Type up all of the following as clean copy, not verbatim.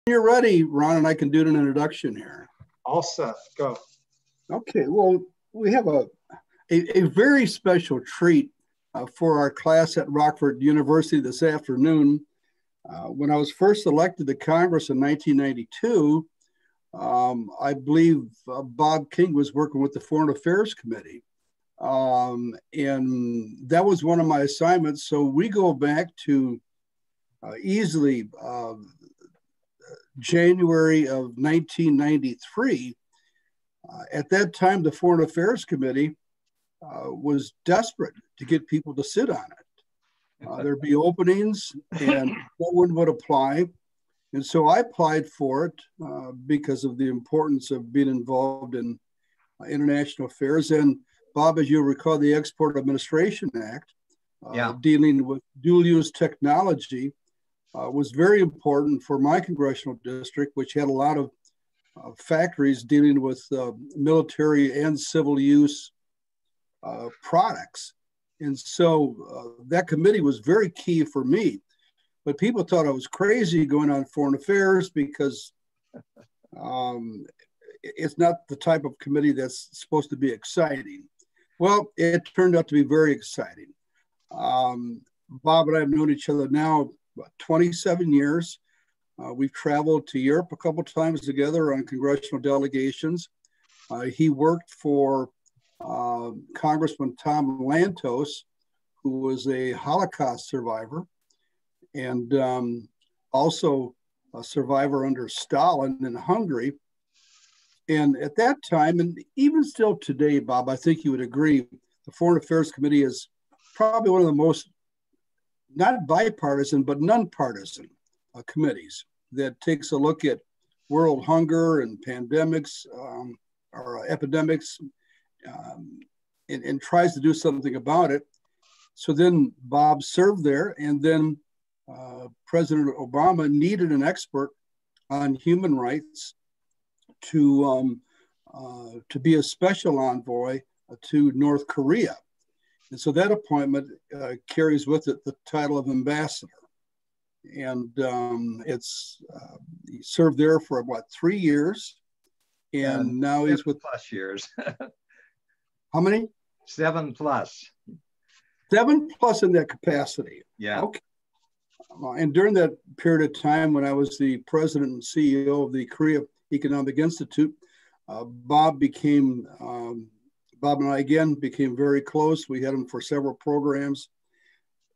you're ready, Ron, and I can do an introduction here. All set, go. Okay, well, we have a very special treat for our class at Rockford University this afternoon. When I was first elected to Congress in 1992, I believe Bob King was working with the Foreign Affairs Committee. And that was one of my assignments. So we go back to easily January of 1993. At that time, the Foreign Affairs Committee was desperate to get people to sit on it. There'd be openings and no one would apply. And so I applied for it because of the importance of being involved in international affairs. And Bob, as you recall, the Export Administration Act, dealing with dual-use technology, was very important for my congressional district, which had a lot of factories dealing with military and civil use products. And so that committee was very key for me. But people thought I was crazy going on foreign affairs because it's not the type of committee that's supposed to be exciting. Well, it turned out to be very exciting. Bob and I have known each other now about 27 years. We've traveled to Europe a couple of times together on congressional delegations. He worked for Congressman Tom Lantos, who was a Holocaust survivor and also a survivor under Stalin in Hungary. And at that time, and even still today, Bob, I think you would agree, the Foreign Affairs Committee is probably one of the most, not bipartisan, but non-partisan committees that takes a look at world hunger and pandemics or epidemics and tries to do something about it. So then Bob served there, and then President Obama needed an expert on human rights to be a special envoy to North Korea. And so that appointment carries with it the title of ambassador. And he served there for about 3 years. And now he's with plus years. How many? 7 plus. 7 plus in that capacity. Yeah. Okay. And during that period of time when I was the president and CEO of the Korea Economic Institute, Bob and I again became very close. We had him for several programs.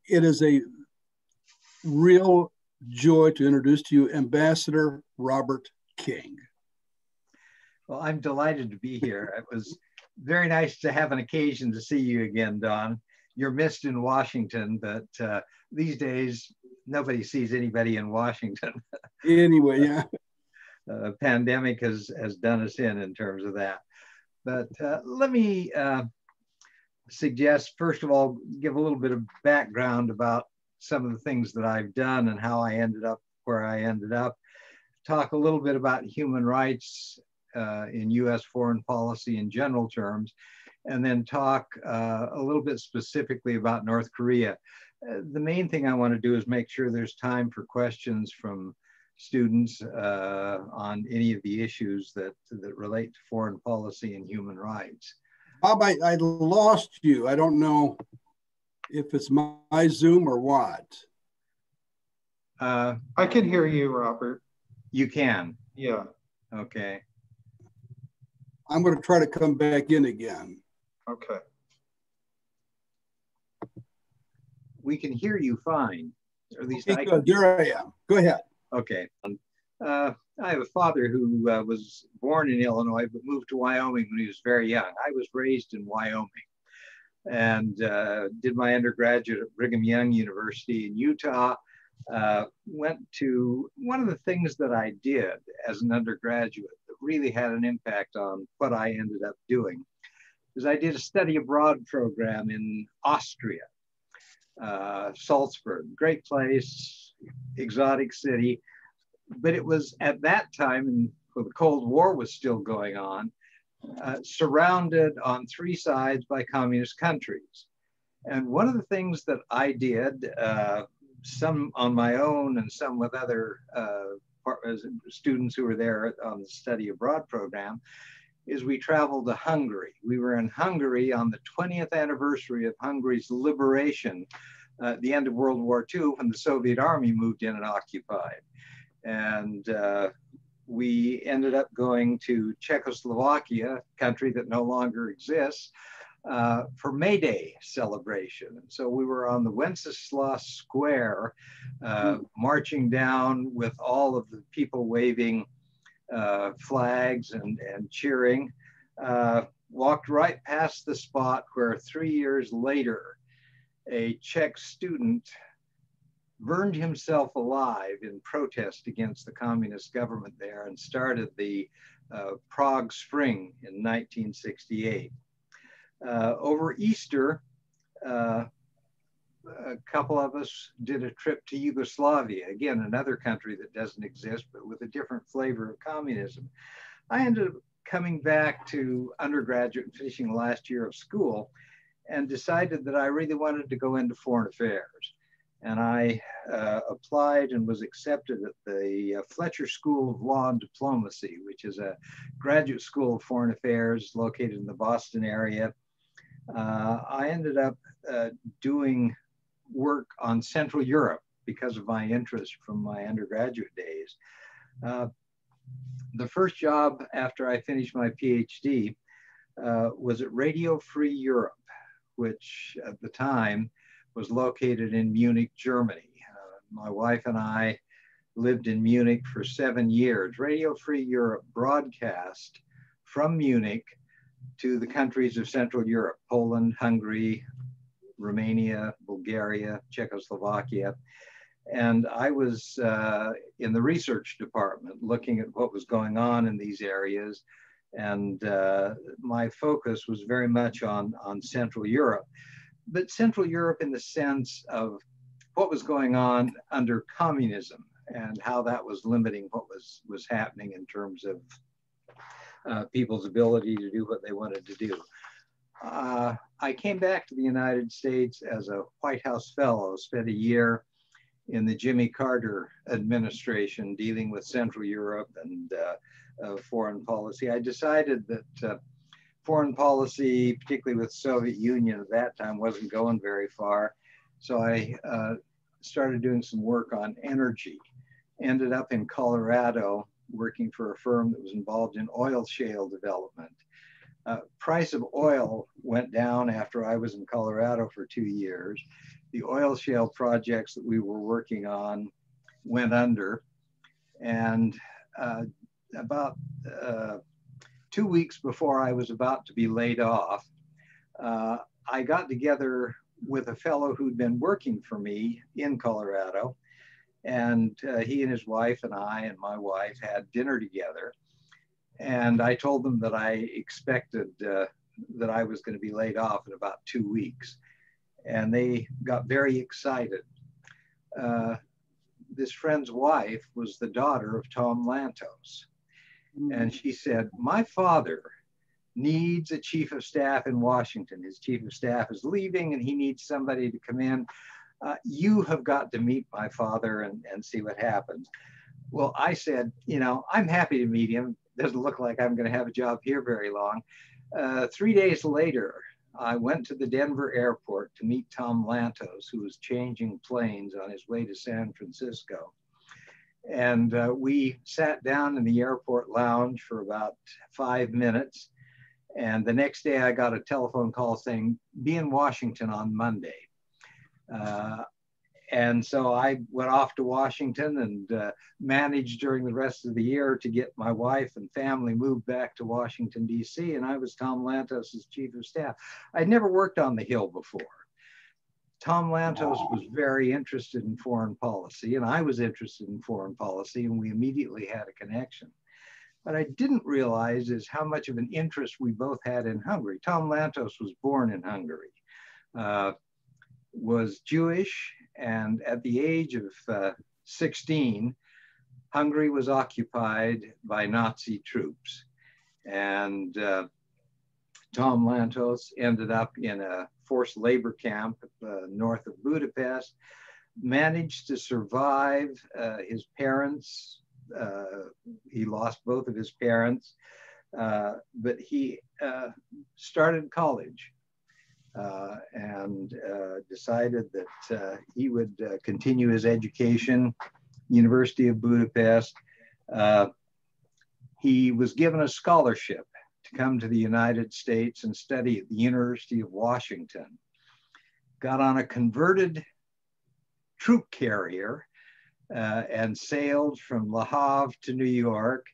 It is a real joy to introduce to you Ambassador Robert King. Well, I'm delighted to be here. It was very nice to have an occasion to see you again, Don. You're missed in Washington, but these days, nobody sees anybody in Washington. Anyway, yeah. Pandemic has done us in terms of that. But let me suggest, first of all, give a little bit of background about some of the things that I've done and how I ended up where I ended up. Talk a little bit about human rights in US foreign policy in general terms, and then talk a little bit specifically about North Korea. The main thing I want to do is make sure there's time for questions from students on any of the issues that relate to foreign policy and human rights. Bob, I lost you. I don't know if it's my Zoom or what. I can hear you, Robert. You can? Yeah. Okay. I'm going to try to come back in again. Okay. We can hear you fine. Or at least okay, good. There I am. Go ahead. Okay. I have a father who was born in Illinois, but moved to Wyoming when he was very young. I was raised in Wyoming and did my undergraduate at Brigham Young University in Utah. Went to one of the things that I did as an undergraduate that really had an impact on what I ended up doing is I did a study abroad program in Austria, Salzburg, great place, exotic city. But it was at that time, and when the Cold War was still going on, surrounded on 3 sides by communist countries. And one of the things that I did, some on my own and some with other students who were there on the study abroad program, is we traveled to Hungary. We were in Hungary on the 20th anniversary of Hungary's liberation at the end of World War II, when the Soviet army moved in and occupied. And we ended up going to Czechoslovakia, a country that no longer exists, for May Day celebration. And so we were on the Wenceslas Square, marching down with all of the people waving flags and cheering. Walked right past the spot where 3 years later, a Czech student burned himself alive in protest against the communist government there and started the Prague Spring in 1968. Over Easter, a couple of us did a trip to Yugoslavia, again, another country that doesn't exist, but with a different flavor of communism. I ended up coming back to undergraduate and finishing the last year of school and decided that I really wanted to go into foreign affairs. And I applied and was accepted at the Fletcher School of Law and Diplomacy, which is a graduate school of foreign affairs located in the Boston area. I ended up doing work on Central Europe because of my interest from my undergraduate days. The first job after I finished my PhD was at Radio Free Europe, which at the time was located in Munich, Germany. My wife and I lived in Munich for 7 years. Radio Free Europe broadcast from Munich to the countries of Central Europe: Poland, Hungary, Romania, Bulgaria, Czechoslovakia. And I was in the research department looking at what was going on in these areas. And my focus was very much on Central Europe, but Central Europe in the sense of what was going on under communism and how that was limiting what was happening in terms of people's ability to do what they wanted to do. I came back to the United States as a White House fellow, spent a year in the Jimmy Carter administration dealing with Central Europe and foreign policy. I decided that foreign policy, particularly with the Soviet Union at that time, wasn't going very far. So I started doing some work on energy. Ended up in Colorado working for a firm that was involved in oil shale development. Price of oil went down after I was in Colorado for 2 years. The oil shale projects that we were working on went under. And about 2 weeks before I was about to be laid off, I got together with a fellow who'd been working for me in Colorado. And he and his wife and I and my wife had dinner together. And I told them that I expected that I was going to be laid off in about 2 weeks. And they got very excited. This friend's wife was the daughter of Tom Lantos. And she said, "My father needs a chief of staff in Washington. His chief of staff is leaving and he needs somebody to come in. You have got to meet my father and see what happens." Well, I said, you know, I'm happy to meet him. Doesn't look like I'm going to have a job here very long. 3 days later, I went to the Denver airport to meet Tom Lantos, who was changing planes on his way to San Francisco. And we sat down in the airport lounge for about 5 minutes. And the next day I got a telephone call saying, "Be in Washington on Monday." And so I went off to Washington and managed during the rest of the year to get my wife and family moved back to Washington, D.C. And I was Tom Lantos' chief of staff. I'd never worked on the Hill before. Tom Lantos was very interested in foreign policy, and I was interested in foreign policy, and we immediately had a connection. What I didn't realize is how much of an interest we both had in Hungary. Tom Lantos was born in Hungary, was Jewish, and at the age of 16, Hungary was occupied by Nazi troops. And Tom Lantos ended up in a forced labor camp north of Budapest, managed to survive. His parents he lost both of his parents, but he started college and decided that he would continue his education, University of Budapest. He was given a scholarship to come to the United States and study at the University of Washington. Got on a converted troop carrier and sailed from Le Havre to New York,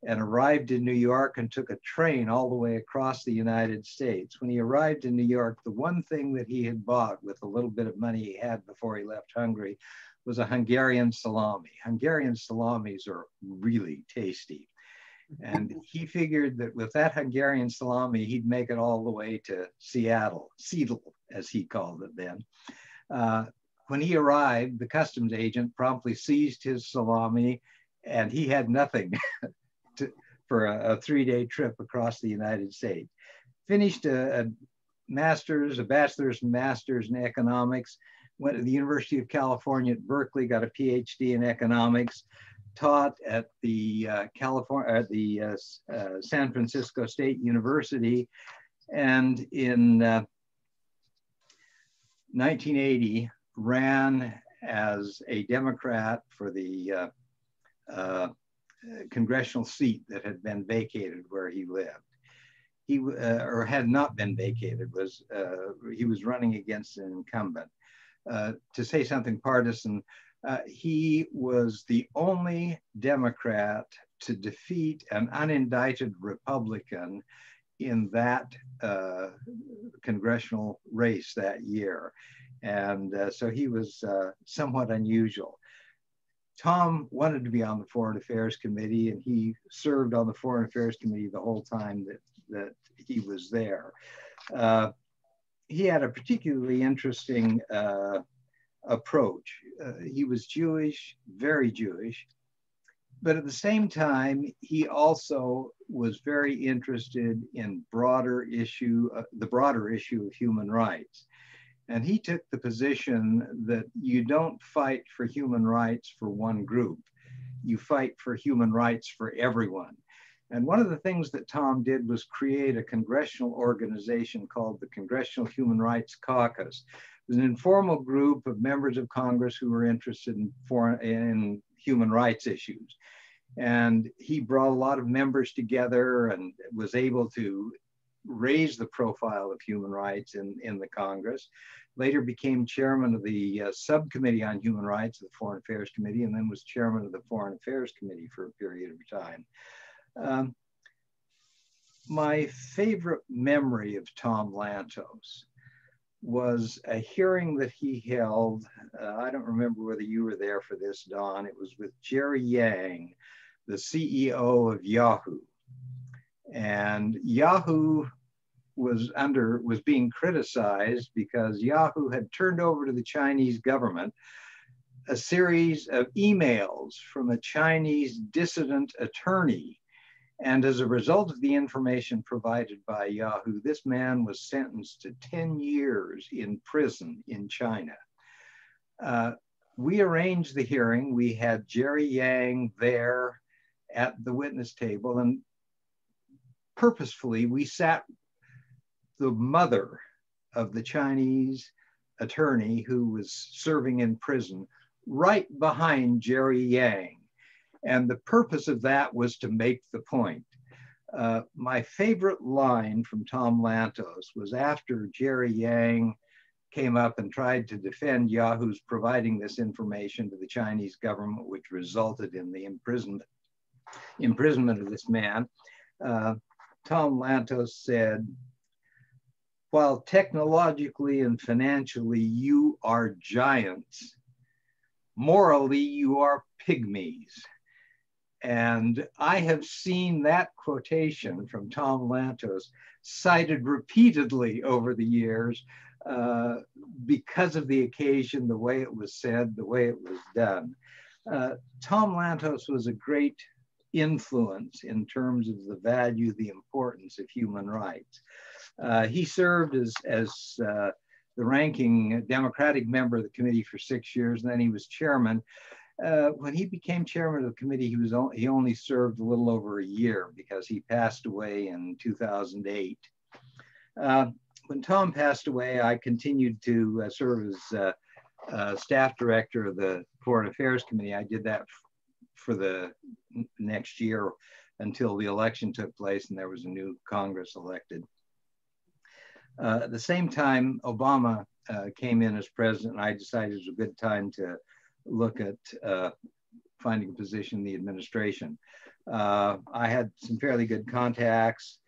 and arrived in New York and took a train all the way across the United States. When he arrived in New York, the one thing that he had bought with a little bit of money he had before he left Hungary was a Hungarian salami. Hungarian salamis are really tasty. And he figured that with that Hungarian salami, he'd make it all the way to Seattle, as he called it then. When he arrived, the customs agent promptly seized his salami, and he had nothing for a 3-day trip across the United States. Finished a bachelor's and master's in economics, went to the University of California at Berkeley, got a PhD in economics, taught at the San Francisco State University, and in 1980 ran as a Democrat for the congressional seat that had been vacated where he lived. He or had not been vacated, he was running against an incumbent. To say something partisan, he was the only Democrat to defeat an unindicted Republican in that congressional race that year. And so he was somewhat unusual. Tom wanted to be on the Foreign Affairs Committee, and he served on the Foreign Affairs Committee the whole time that he was there. He had a particularly interesting approach. He was Jewish, very Jewish, but at the same time, he also was very interested in the broader issue of human rights. And he took the position that you don't fight for human rights for one group, you fight for human rights for everyone. And one of the things that Tom did was create a congressional organization called the Congressional Human Rights Caucus. It was an informal group of members of Congress who were interested in human rights issues. And he brought a lot of members together and was able to raise the profile of human rights in the Congress. Later became chairman of the subcommittee on human rights of the Foreign Affairs Committee, and then was chairman of the Foreign Affairs Committee for a period of time. My favorite memory of Tom Lantos was a hearing that he held. I don't remember whether you were there for this, Don. It was with Jerry Yang, the CEO of Yahoo. And Yahoo was being criticized because Yahoo had turned over to the Chinese government a series of emails from a Chinese dissident attorney. And as a result of the information provided by Yahoo, this man was sentenced to 10 years in prison in China. We arranged the hearing. We had Jerry Yang there at the witness table, and purposefully we sat the mother of the Chinese attorney who was serving in prison right behind Jerry Yang. And the purpose of that was to make the point. My favorite line from Tom Lantos was after Jerry Yang came up and tried to defend Yahoo's providing this information to the Chinese government, which resulted in the imprisonment of this man. Tom Lantos said, "While technologically and financially you are giants, morally you are pygmies." And I have seen that quotation from Tom Lantos cited repeatedly over the years because of the occasion, the way it was said, the way it was done. Tom Lantos was a great influence in terms of the value, the importance of human rights. He served as the ranking Democratic member of the committee for 6 years, and then he was chairman. When he became chairman of the committee, he only served a little over a year because he passed away in 2008. When Tom passed away, I continued to serve as staff director of the Foreign Affairs Committee. I did that for the next year until the election took place and there was a new Congress elected. At the same time, Obama came in as president, and I decided it was a good time to look at finding a position in the administration. I had some fairly good contacts.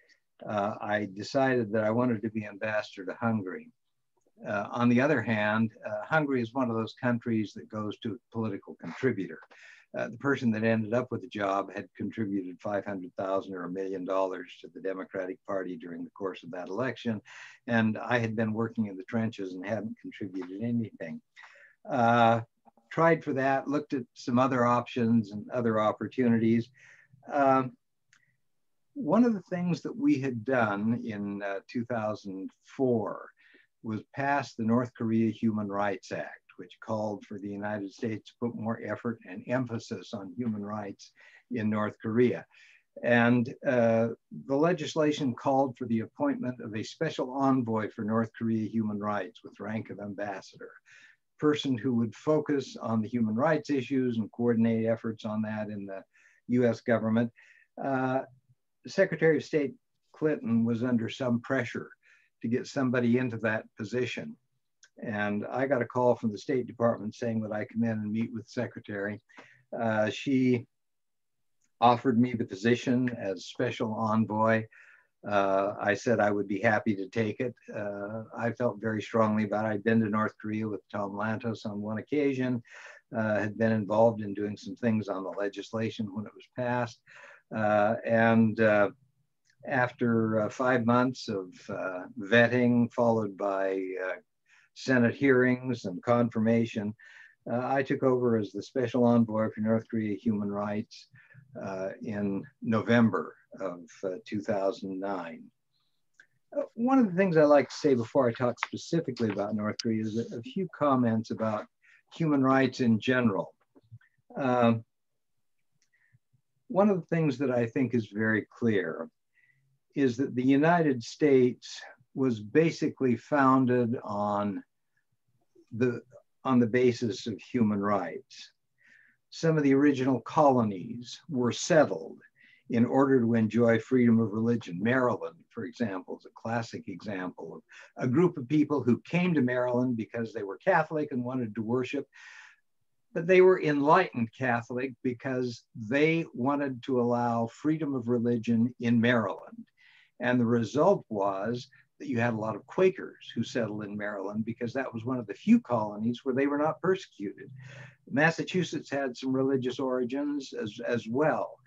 I decided that I wanted to be ambassador to Hungary. On the other hand, Hungary is one of those countries that goes to a political contributor. The person that ended up with the job had contributed $500,000 or $1 million to the Democratic Party during the course of that election. And I had been working in the trenches and hadn't contributed anything. Tried for that, looked at some other options and other opportunities. One of the things that we had done in 2004 was pass the North Korea Human Rights Act, which called for the United States to put more effort and emphasis on human rights in North Korea. And the legislation called for the appointment of a special envoy for North Korea human rights with rank of ambassador, person who would focus on the human rights issues and coordinate efforts on that in the US government. Secretary of State Clinton was under some pressure to get somebody into that position. And I got a call from the State Department saying that I come in and meet with the Secretary. She offered me the position as special envoy. I said I would be happy to take it. I felt very strongly about it. I'd been to North Korea with Tom Lantos on one occasion, had been involved in doing some things on the legislation when it was passed. After 5 months of vetting, followed by Senate hearings and confirmation, I took over as the special envoy for North Korea human rights in November of 2009. One of the things I like to say before I talk specifically about North Korea is a few comments about human rights in general. One of the things that I think is very clear is that the United States was basically founded on the basis of human rights. Some of the original colonies were settled in order to enjoy freedom of religion. Maryland, for example, is a classic example of a group of people who came to Maryland because they were Catholic and wanted to worship, but they were enlightened Catholic because they wanted to allow freedom of religion in Maryland. And the result was that you had a lot of Quakers who settled in Maryland because that was one of the few colonies where they were not persecuted. Massachusetts had some religious origins as well.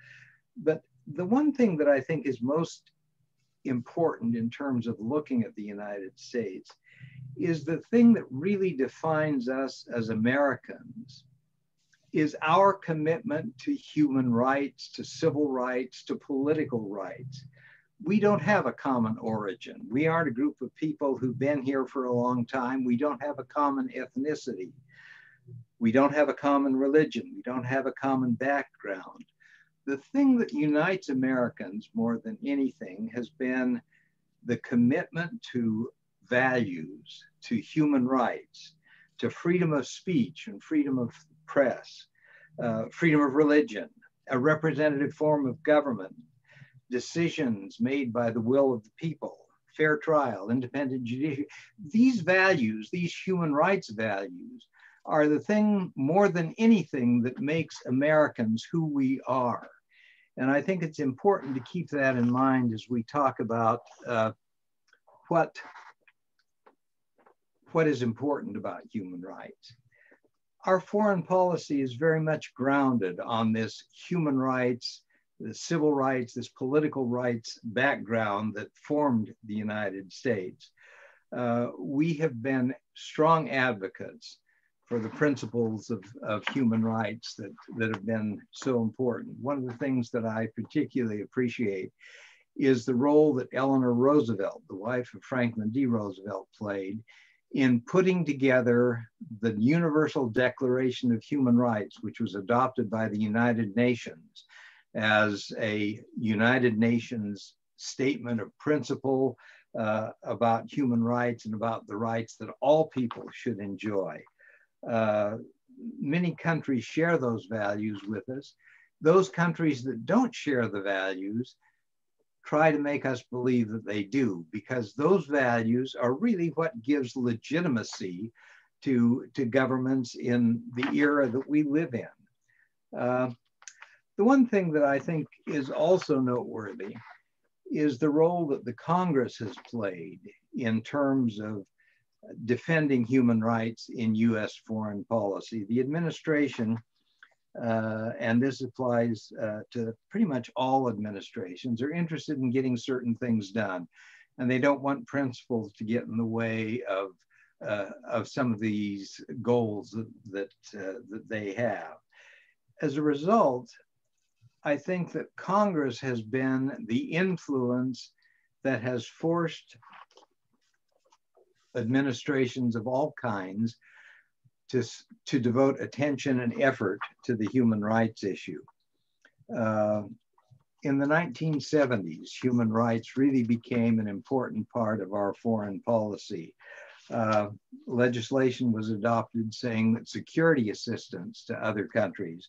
But the one thing that I think is most important in terms of looking at the United States is the thing that really defines us as Americans is our commitment to human rights, to civil rights, to political rights. We don't have a common origin. We aren't a group of people who've been here for a long time. We don't have a common ethnicity. We don't have a common religion. We don't have a common background. The thing that unites Americans more than anything has been the commitment to values, to human rights, to freedom of speech and freedom of press, freedom of religion, a representative form of government, decisions made by the will of the people, fair trial, independent judiciary. These values, these human rights values, are the thing more than anything that makes Americans who we are. And I think it's important to keep that in mind as we talk about what is important about human rights. Our foreign policy is very much grounded on this human rights, the civil rights, this political rights background that formed the United States. We have been strong advocates for the principles of human rights that have been so important. One of the things that I particularly appreciate is the role that Eleanor Roosevelt, the wife of Franklin D. Roosevelt, played in putting together the Universal Declaration of Human Rights, which was adopted by the United Nations as a United Nations statement of principle about human rights and about the rights that all people should enjoy. Many countries share those values with us. Those countries that don't share the values try to make us believe that they do, because those values are really what gives legitimacy to governments in the era that we live in. The one thing that I think is also noteworthy is the role that the Congress has played in terms of defending human rights in US foreign policy. The administration, and this applies to pretty much all administrations, are interested in getting certain things done. And they don't want principles to get in the way of some of these goals that they have. As a result, I think that Congress has been the influence that has forced administrations of all kinds to devote attention and effort to the human rights issue. In the 1970s, human rights really became an important part of our foreign policy. Legislation was adopted saying that security assistance to other countries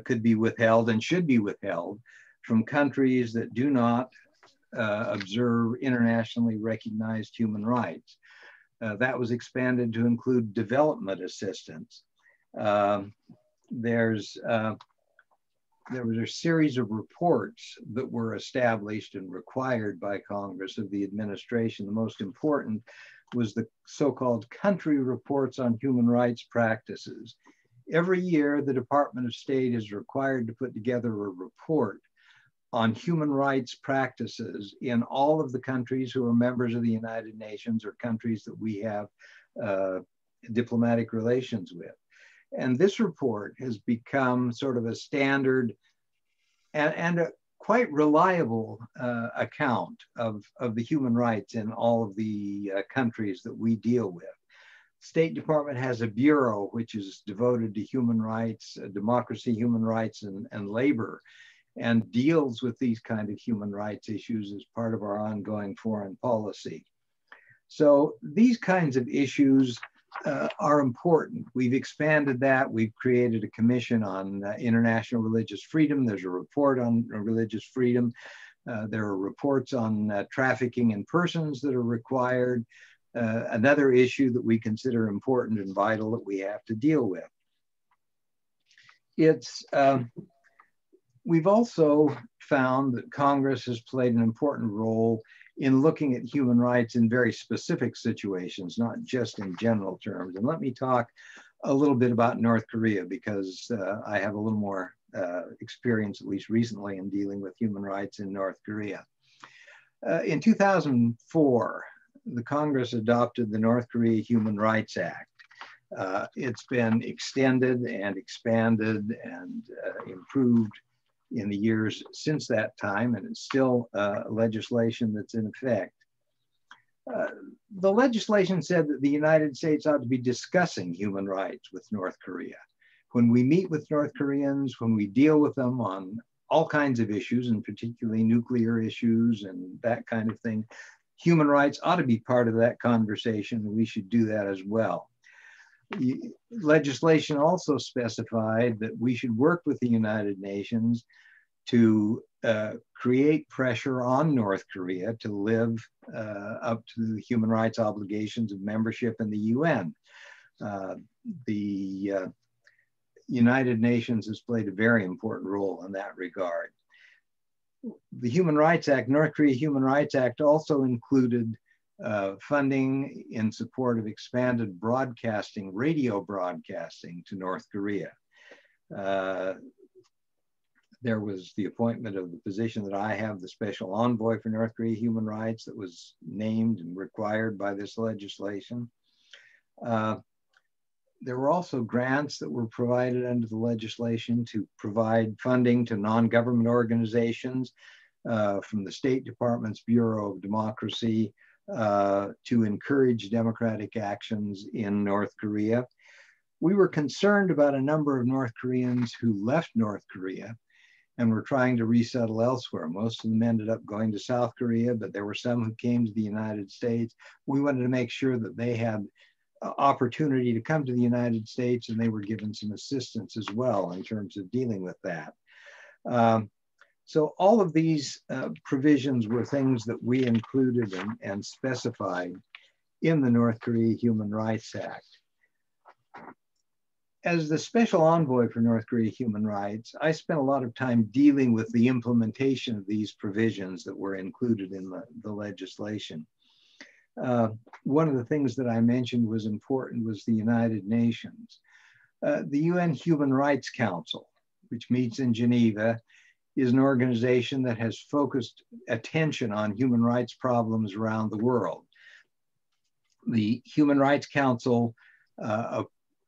could be withheld and should be withheld from countries that do not observe internationally recognized human rights. That was expanded to include development assistance. There was a series of reports that were established and required by Congress of the administration. The most important was the so-called country reports on human rights practices. Every year, the Department of State is required to put together a report on human rights practices in all of the countries who are members of the United Nations or countries that we have diplomatic relations with. And this report has become sort of a standard and a quite reliable account of the human rights in all of the countries that we deal with. State Department has a bureau which is devoted to human rights, democracy, human rights, and labor, and deals with these kind of human rights issues as part of our ongoing foreign policy. So these kinds of issues are important. We've expanded that. We've created a commission on international religious freedom. There's a report on religious freedom. There are reports on trafficking in persons that are required. Another issue that we consider important and vital that we have to deal with. We've also found that Congress has played an important role in looking at human rights in very specific situations, not just in general terms. And let me talk a little bit about North Korea, because I have a little more experience, at least recently, in dealing with human rights in North Korea. In 2004, the Congress adopted the North Korea Human Rights Act. It's been extended and expanded and improved in the years since that time, and it's still legislation that's in effect. The legislation said that the United States ought to be discussing human rights with North Korea. When we meet with North Koreans, when we deal with them on all kinds of issues, and particularly nuclear issues and that kind of thing, human rights ought to be part of that conversation, and we should do that as well. The legislation also specified that we should work with the United Nations to create pressure on North Korea to live up to the human rights obligations of membership in the UN. The United Nations has played a very important role in that regard. The Human Rights Act, North Korea Human Rights Act, also included funding in support of expanded broadcasting, radio broadcasting to North Korea. There was the appointment of the position that I have, the Special Envoy for North Korea Human Rights, that was named and required by this legislation. There were also grants that were provided under the legislation to provide funding to non-government organizations from the State Department's Bureau of Democracy, to encourage democratic actions in North Korea. We were concerned about a number of North Koreans who left North Korea and were trying to resettle elsewhere. Most of them ended up going to South Korea, but there were some who came to the United States. We wanted to make sure that they had opportunity to come to the United States, and they were given some assistance as well in terms of dealing with that. So all of these provisions were things that we included and specified in the North Korea Human Rights Act. As the special envoy for North Korea human rights, I spent a lot of time dealing with the implementation of these provisions that were included in the legislation. One of the things that I mentioned was important was the United Nations. The UN Human Rights Council, which meets in Geneva, is an organization that has focused attention on human rights problems around the world. The Human Rights Council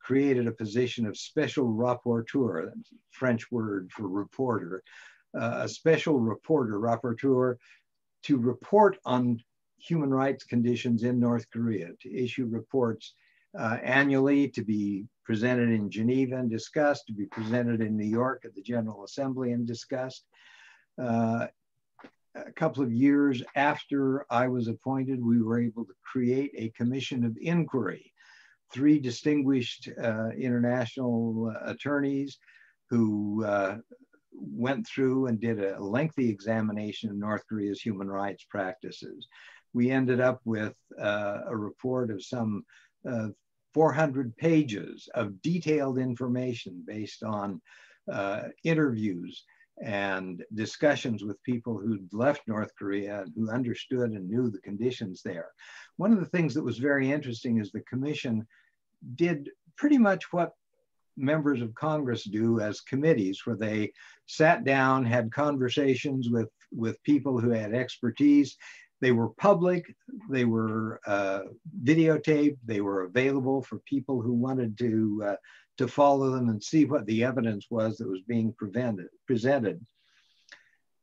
created a position of special rapporteur, that's a French word for reporter, a special rapporteur, to report on human rights conditions in North Korea, to issue reports annually, to be presented in Geneva and discussed, to be presented in New York at the General Assembly and discussed. A couple of years after I was appointed, we were able to create a commission of inquiry. 3 distinguished international attorneys who went through and did a lengthy examination of North Korea's human rights practices. We ended up with a report of some 400 pages of detailed information based on interviews and discussions with people who'd left North Korea and who understood and knew the conditions there. One of the things that was very interesting is the commission did pretty much what members of Congress do as committees, where they sat down, had conversations with people who had expertise. They were public, they were videotaped, they were available for people who wanted to follow them and see what the evidence was that was being presented.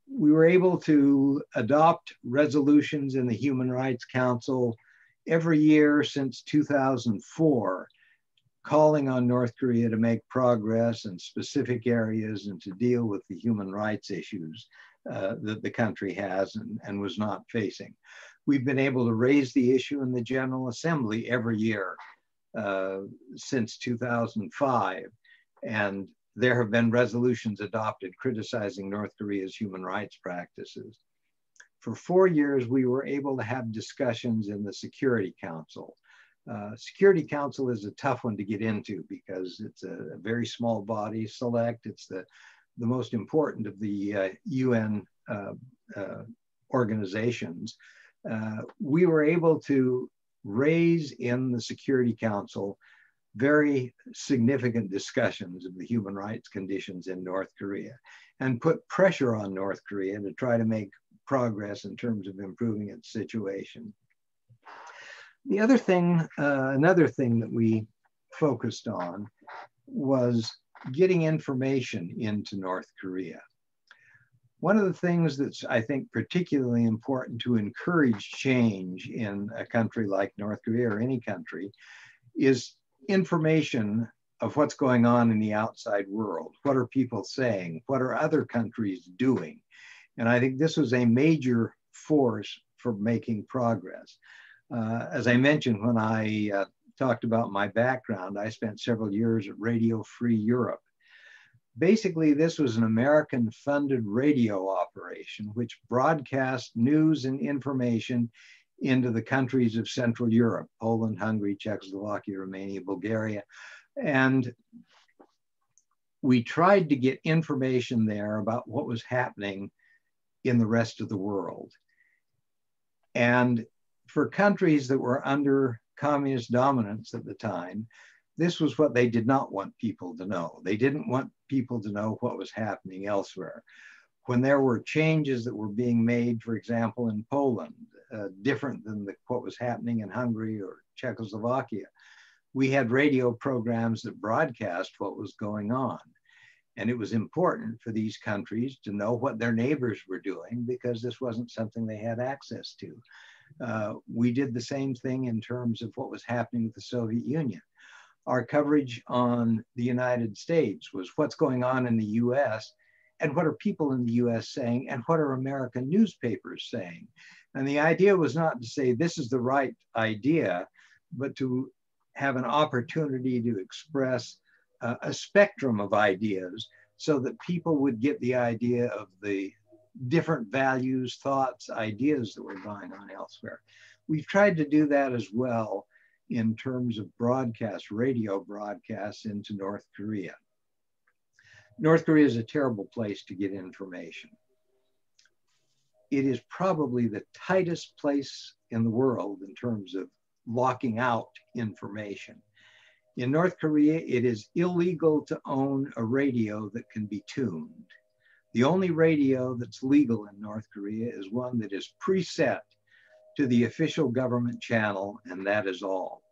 We were able to adopt resolutions in the Human Rights Council every year since 2004, calling on North Korea to make progress in specific areas and to deal with the human rights issues that the country has and was not facing. We've been able to raise the issue in the General Assembly every year since 2005. And there have been resolutions adopted criticizing North Korea's human rights practices. For 4 years, we were able to have discussions in the Security Council. Security Council is a tough one to get into because it's a very small body, select. It's the most important of the UN organizations. We were able to raise in the Security Council very significant discussions of the human rights conditions in North Korea and put pressure on North Korea to try to make progress in terms of improving its situation. The other thing, another thing that we focused on was getting information into North Korea. One of the things that's, I think, particularly important to encourage change in a country like North Korea or any country is information of what's going on in the outside world. What are people saying? What are other countries doing? And I think this was a major force for making progress. As I mentioned, when I talked about my background, I spent several years at Radio Free Europe. Basically, this was an American-funded radio operation which broadcast news and information into the countries of Central Europe, Poland, Hungary, Czechoslovakia, Romania, Bulgaria. And we tried to get information there about what was happening in the rest of the world. And for countries that were under communist dominance at the time, this was what they did not want people to know. They didn't want people to know what was happening elsewhere. When there were changes that were being made, for example, in Poland, different than what was happening in Hungary or Czechoslovakia, we had radio programs that broadcast what was going on. And it was important for these countries to know what their neighbors were doing because this wasn't something they had access to. We did the same thing in terms of what was happening with the Soviet Union. Our coverage on the United States was what's going on in the US and what are people in the US saying and what are American newspapers saying. And the idea was not to say this is the right idea, but to have an opportunity to express a spectrum of ideas so that people would get the idea of the different values, thoughts, ideas that were going on elsewhere. We've tried to do that as well in terms of broadcasts, radio broadcasts into North Korea. North Korea is a terrible place to get information. It is probably the tightest place in the world in terms of locking out information. In North Korea, it is illegal to own a radio that can be tuned. The only radio that's legal in North Korea is one that is preset to the official government channel, and that is all.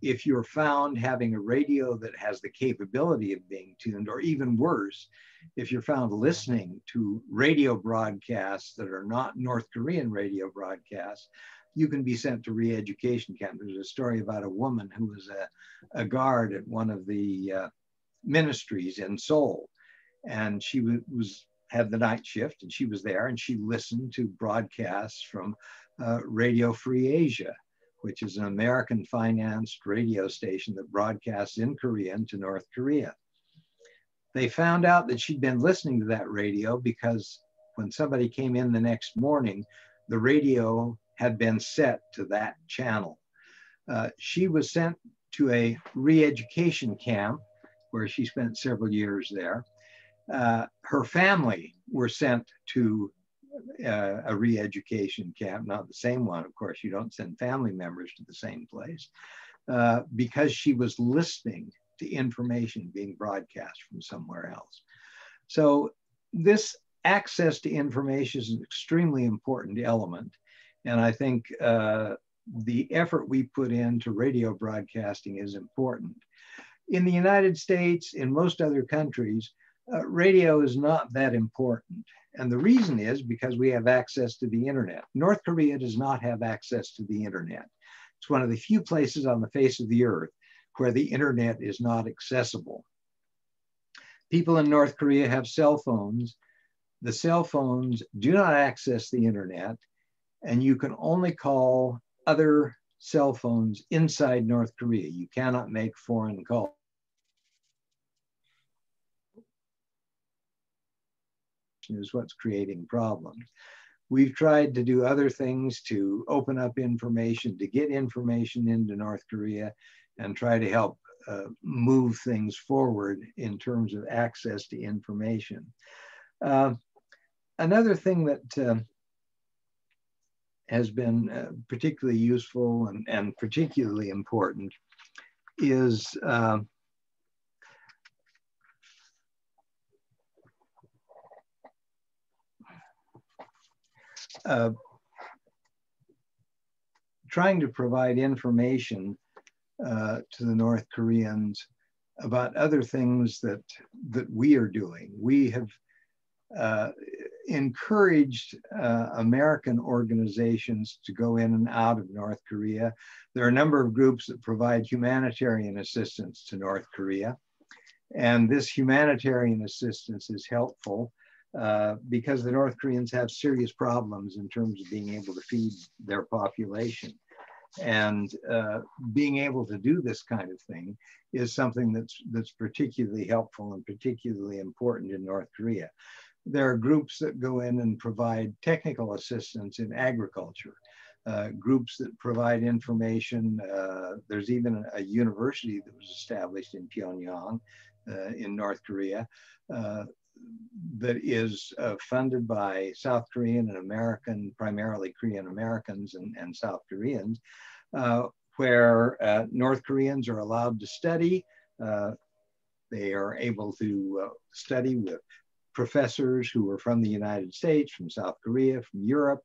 If you're found having a radio that has the capability of being tuned, or even worse, if you're found listening to radio broadcasts that are not North Korean radio broadcasts, you can be sent to re-education camp. There's a story about a woman who was a guard at one of the ministries in Seoul, and she had the night shift, and she was there, and she listened to broadcasts from Radio Free Asia, which is an American-financed radio station that broadcasts in Korean to North Korea. They found out that she'd been listening to that radio because when somebody came in the next morning, the radio had been set to that channel. She was sent to a re-education camp where she spent several years there. Her family were sent to a re-education camp, not the same one, of course. You don't send family members to the same place, because she was listening to information being broadcast from somewhere else. So this access to information is an extremely important element. And I think the effort we put into radio broadcasting is important. In the United States, in most other countries, radio is not that important. And the reason is because we have access to the internet. North Korea does not have access to the internet. It's one of the few places on the face of the earth where the internet is not accessible. People in North Korea have cell phones. The cell phones do not access the internet, and you can only call other cell phones inside North Korea. You cannot make foreign calls. Is what's creating problems. We've tried to do other things to open up information, to get information into North Korea, and try to help move things forward in terms of access to information. Another thing that has been particularly useful and particularly important is trying to provide information to the North Koreans about other things that we are doing. We have encouraged American organizations to go in and out of North Korea. There are a number of groups that provide humanitarian assistance to North Korea. And this humanitarian assistance is helpful because the North Koreans have serious problems in terms of being able to feed their population. And being able to do this kind of thing is something that's particularly helpful and particularly important in North Korea. There are groups that go in and provide technical assistance in agriculture, groups that provide information. There's even a university that was established in Pyongyang in North Korea that is funded by South Korean and American, primarily Korean Americans and South Koreans, where North Koreans are allowed to study. They are able to study with professors who are from the United States, from South Korea, from Europe,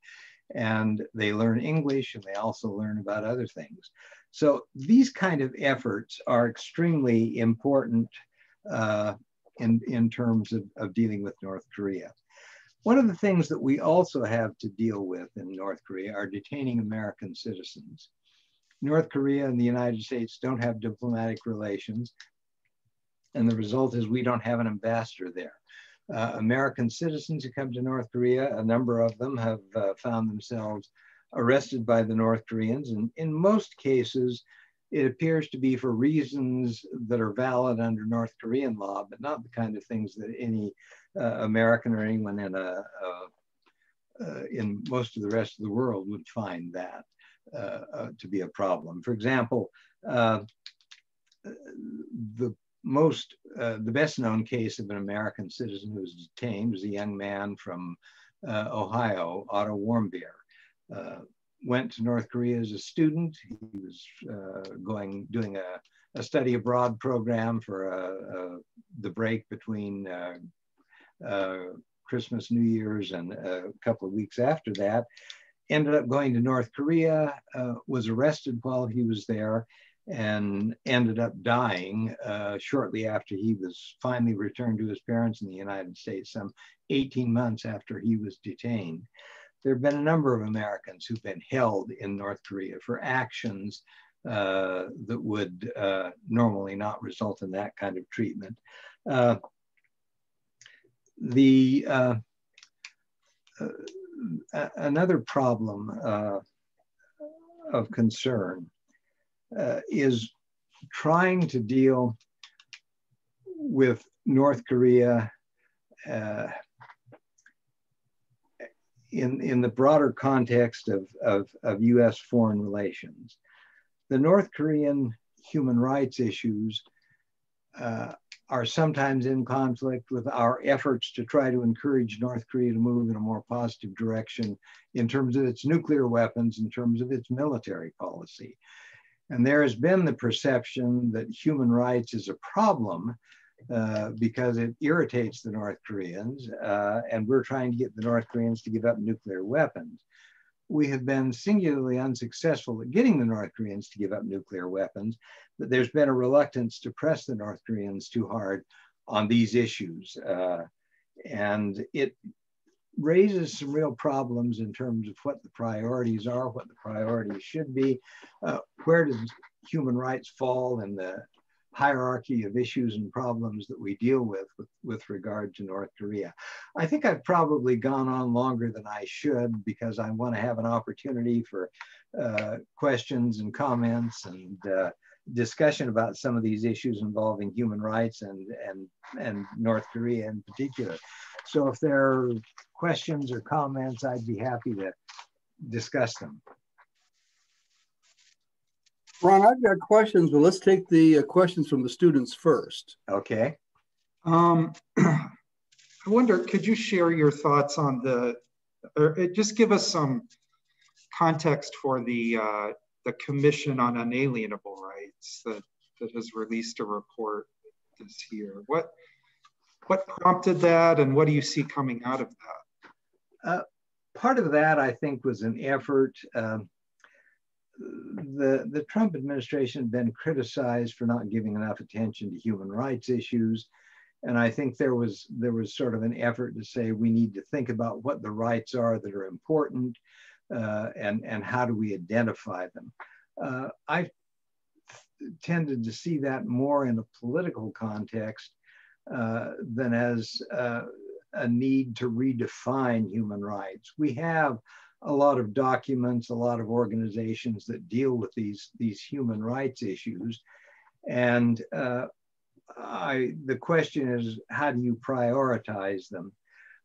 and they learn English and they also learn about other things. So these kind of efforts are extremely important in terms of dealing with North Korea. One of the things that we also have to deal with in North Korea are detaining American citizens. North Korea and the United States don't have diplomatic relations, and the result is we don't have an ambassador there. American citizens who come to North Korea, a number of them have found themselves arrested by the North Koreans, and in most cases, it appears to be for reasons that are valid under North Korean law, but not the kind of things that any American or anyone in most of the rest of the world would find that to be a problem. For example, the best known case of an American citizen who was detained was a young man from Ohio, Otto Warmbier. Went to North Korea as a student. He was doing a study abroad program for the break between Christmas, New Year's, and a couple of weeks after that. Ended up going to North Korea, was arrested while he was there, and ended up dying shortly after he was finally returned to his parents in the United States, some 18 months after he was detained. There have been a number of Americans who've been held in North Korea for actions that would normally not result in that kind of treatment. Another problem of concern is trying to deal with North Korea in the broader context of US foreign relations. The North Korean human rights issues are sometimes in conflict with our efforts to try to encourage North Korea to move in a more positive direction in terms of its nuclear weapons, in terms of its military policy. And there has been the perception that human rights is a problem because it irritates the North Koreans, and we're trying to get the North Koreans to give up nuclear weapons. We have been singularly unsuccessful at getting the North Koreans to give up nuclear weapons, but there's been a reluctance to press the North Koreans too hard on these issues. And it raises some real problems in terms of what the priorities are, what the priorities should be, where does human rights fall in the hierarchy of issues and problems that we deal with regard to North Korea. I think I've probably gone on longer than I should because I want to have an opportunity for questions and comments and discussion about some of these issues involving human rights and North Korea in particular. So if there are questions or comments, I'd be happy to discuss them. Ron, I've got questions, but let's take the questions from the students first. Okay. I wonder, could you share your thoughts on just give us some context for the Commission on Unalienable Rights that has released a report this year. What prompted that, and what do you see coming out of that? Part of that, I think, was an effort. The Trump administration had been criticized for not giving enough attention to human rights issues. And I think there was sort of an effort to say we need to think about what the rights are that are important and how do we identify them. I tended to see that more in a political context than as a need to redefine human rights. We have a lot of documents, a lot of organizations that deal with these human rights issues. And the question is, how do you prioritize them?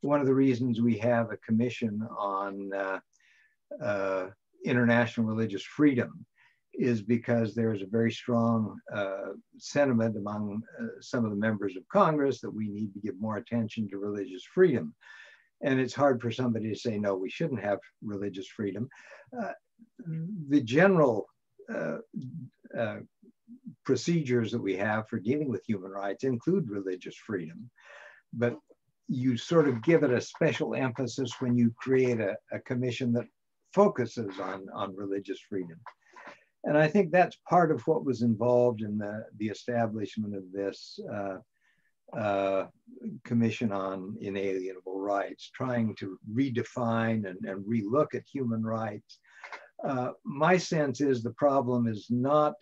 One of the reasons we have a commission on international religious freedom is because there's a very strong sentiment among some of the members of Congress that we need to give more attention to religious freedom. And it's hard for somebody to say, no, we shouldn't have religious freedom. The general procedures that we have for dealing with human rights include religious freedom, but you sort of give it a special emphasis when you create a commission that focuses on religious freedom. And I think that's part of what was involved in the establishment of this Commission on Inalienable Rights, trying to redefine and relook at human rights. My sense is the problem is not,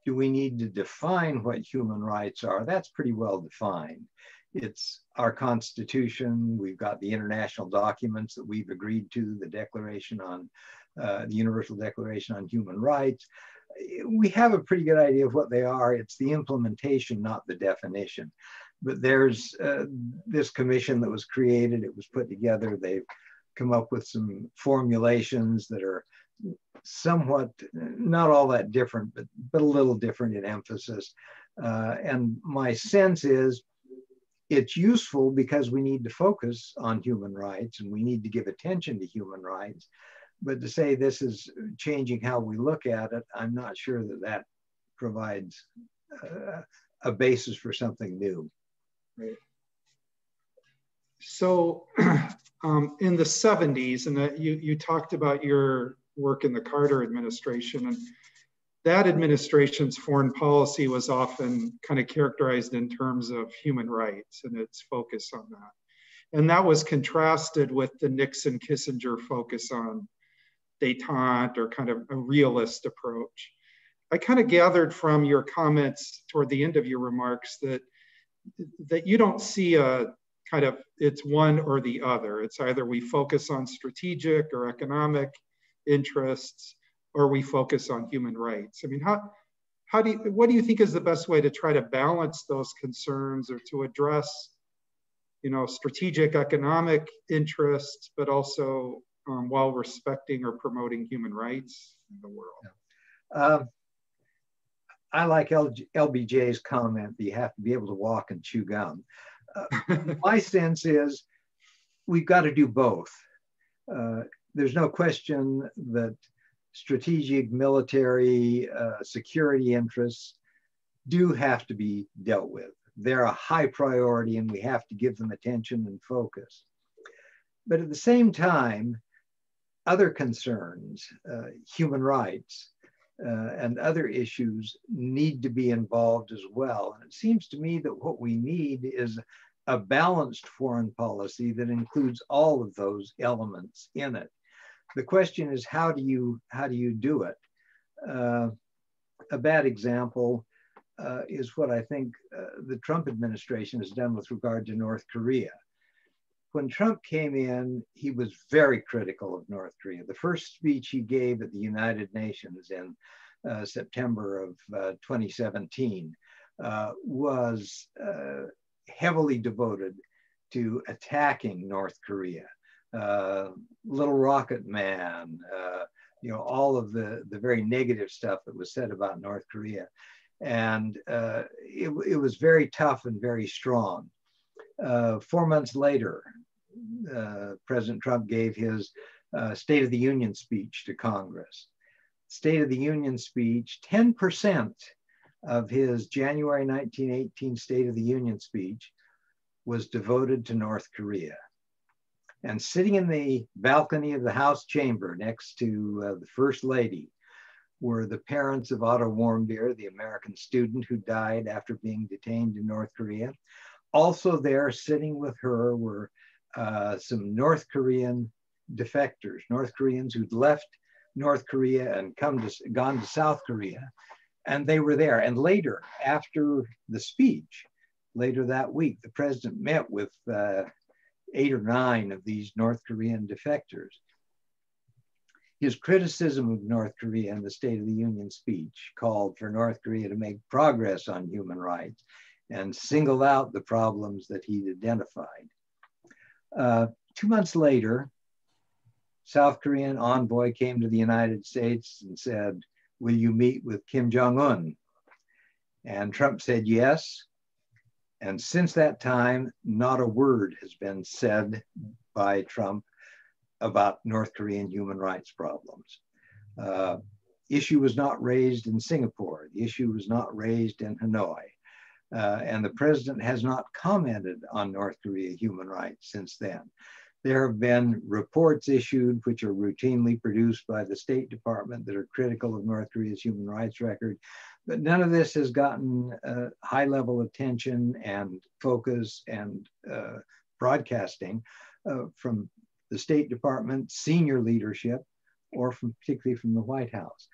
do we need to define what human rights are? That's pretty well defined. It's our Constitution. We've got the international documents that we've agreed to, the Declaration on, the Universal Declaration on Human Rights. We have a pretty good idea of what they are. It's the implementation, not the definition. But there's this commission that was created. It was put together. They've come up with some formulations that are somewhat, not all that different, but a little different in emphasis. And my sense is it's useful because we need to focus on human rights and we need to give attention to human rights. But to say this is changing how we look at it, I'm not sure that that provides a basis for something new. Right. So in the 70s, and you talked about your work in the Carter administration, and that administration's foreign policy was often kind of characterized in terms of human rights and its focus on that. And that was contrasted with the Nixon-Kissinger focus on détente, or kind of a realist approach. I kind of gathered from your comments toward the end of your remarks that you don't see a kind of, it's one or the other. It's either we focus on strategic or economic interests, or we focus on human rights. I mean, what do you think is the best way to try to balance those concerns, or to address, strategic economic interests, but also while respecting or promoting human rights in the world? I like LBJ's comment that you have to be able to walk and chew gum. My sense is we've got to do both. There's no question that strategic military security interests do have to be dealt with. They're a high priority and we have to give them attention and focus. But at the same time, other concerns, human rights, and other issues need to be involved as well. And it seems to me that what we need is a balanced foreign policy that includes all of those elements in it. The question is, how do you do it? A bad example is what I think the Trump administration has done with regard to North Korea. When Trump came in, he was very critical of North Korea. The first speech he gave at the United Nations in September of 2017 was heavily devoted to attacking North Korea. Little Rocket Man, all of the very negative stuff that was said about North Korea. And it was very tough and very strong. 4 months later, President Trump gave his State of the Union speech to Congress. State of the Union speech, 10% of his January 1918 State of the Union speech was devoted to North Korea. And sitting in the balcony of the House chamber next to the First Lady were the parents of Otto Warmbier, the American student who died after being detained in North Korea. Also there, sitting with her, were some North Korean defectors, North Koreans who'd left North Korea and gone to South Korea, and they were there. And later, after the speech, later that week, the president met with 8 or 9 of these North Korean defectors. His criticism of North Korea in the State of the Union speech called for North Korea to make progress on human rights and singled out the problems that he'd identified. 2 months later, South Korean envoy came to the United States and said, "Will you meet with Kim Jong-un?" And Trump said yes. And since that time, not a word has been said by Trump about North Korean human rights problems. Issue was not raised in Singapore. The issue was not raised in Hanoi. And the president has not commented on North Korea human rights since then. There have been reports issued, which are routinely produced by the State Department, that are critical of North Korea's human rights record. But none of this has gotten high level attention and focus and broadcasting from the State Department, senior leadership, or particularly from the White House.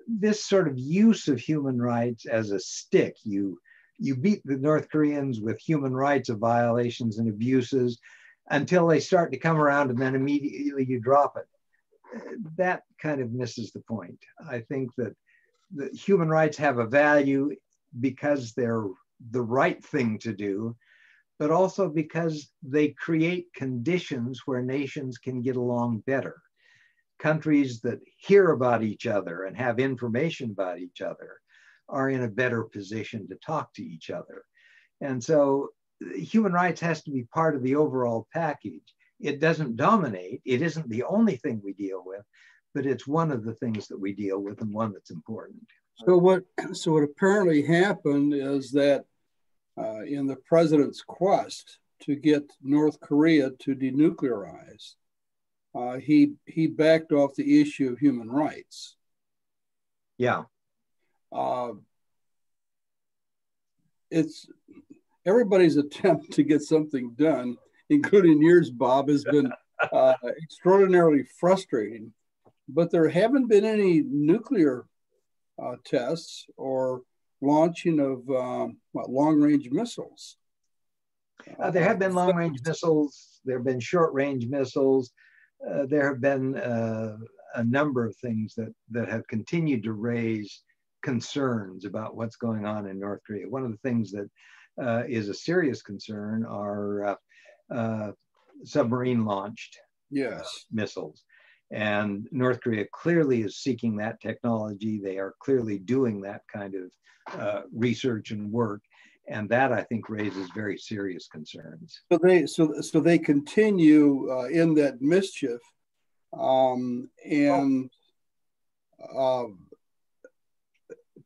This sort of use of human rights as a stick, you beat the North Koreans with human rights violations and abuses until they start to come around, and then immediately you drop it. That kind of misses the point. I think that the human rights have a value because they're the right thing to do, but also because they create conditions where nations can get along better. Countries that hear about each other and have information about each other are in a better position to talk to each other. And so human rights has to be part of the overall package. It doesn't dominate. It isn't the only thing we deal with, but it's one of the things that we deal with and one that's important. So what apparently happened is that in the president's quest to get North Korea to denuclearize, he backed off the issue of human rights. Yeah. It's everybody's attempt to get something done, including yours, Bob, has been extraordinarily frustrating. But there haven't been any nuclear tests or launching of long-range missiles. There have been long-range missiles. There have been short-range missiles. There have been a number of things that have continued to raise concerns about what's going on in North Korea. One of the things that is a serious concern are submarine-launched missiles. And North Korea clearly is seeking that technology. They are clearly doing that kind of research and work. And that, I think, raises very serious concerns. So they continue in that mischief, and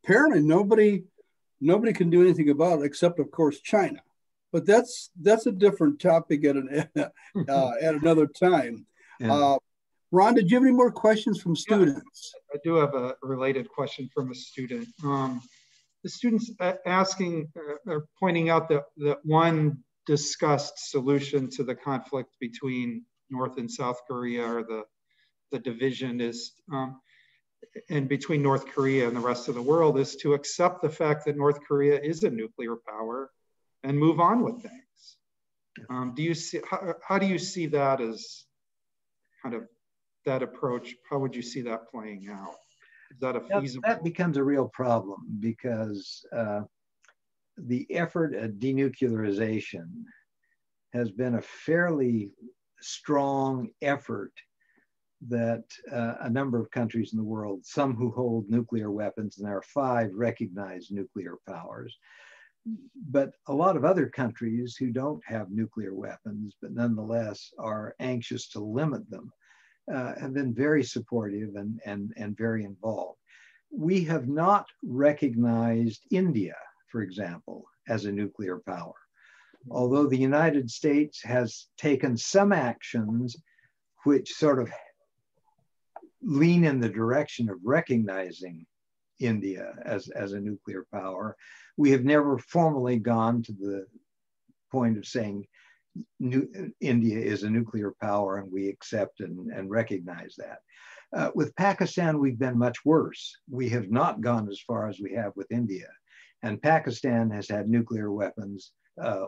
apparently nobody can do anything about it except, of course, China. But that's a different topic at another time. Yeah. Ron, did you have any more questions from students? I do have a related question from a student. The student's asking or pointing out that one discussed solution to the conflict between North and South Korea, or the division is, and between North Korea and the rest of the world, is to accept the fact that North Korea is a nuclear power and move on with things. Do you see, how do you see that as kind of that approach? How would you see that playing out? Is that a feasible? That becomes a real problem, because the effort at denuclearization has been a fairly strong effort that a number of countries in the world, some who hold nuclear weapons, and there are 5 recognized nuclear powers, but a lot of other countries who don't have nuclear weapons, but nonetheless are anxious to limit them, have been very supportive and very involved. We have not recognized India, for example, as a nuclear power. Although the United States has taken some actions which sort of lean in the direction of recognizing India as a nuclear power, we have never formally gone to the point of saying India is a nuclear power and we accept and recognize that. With Pakistan, we've been much worse. We have not gone as far as we have with India. And Pakistan has had nuclear weapons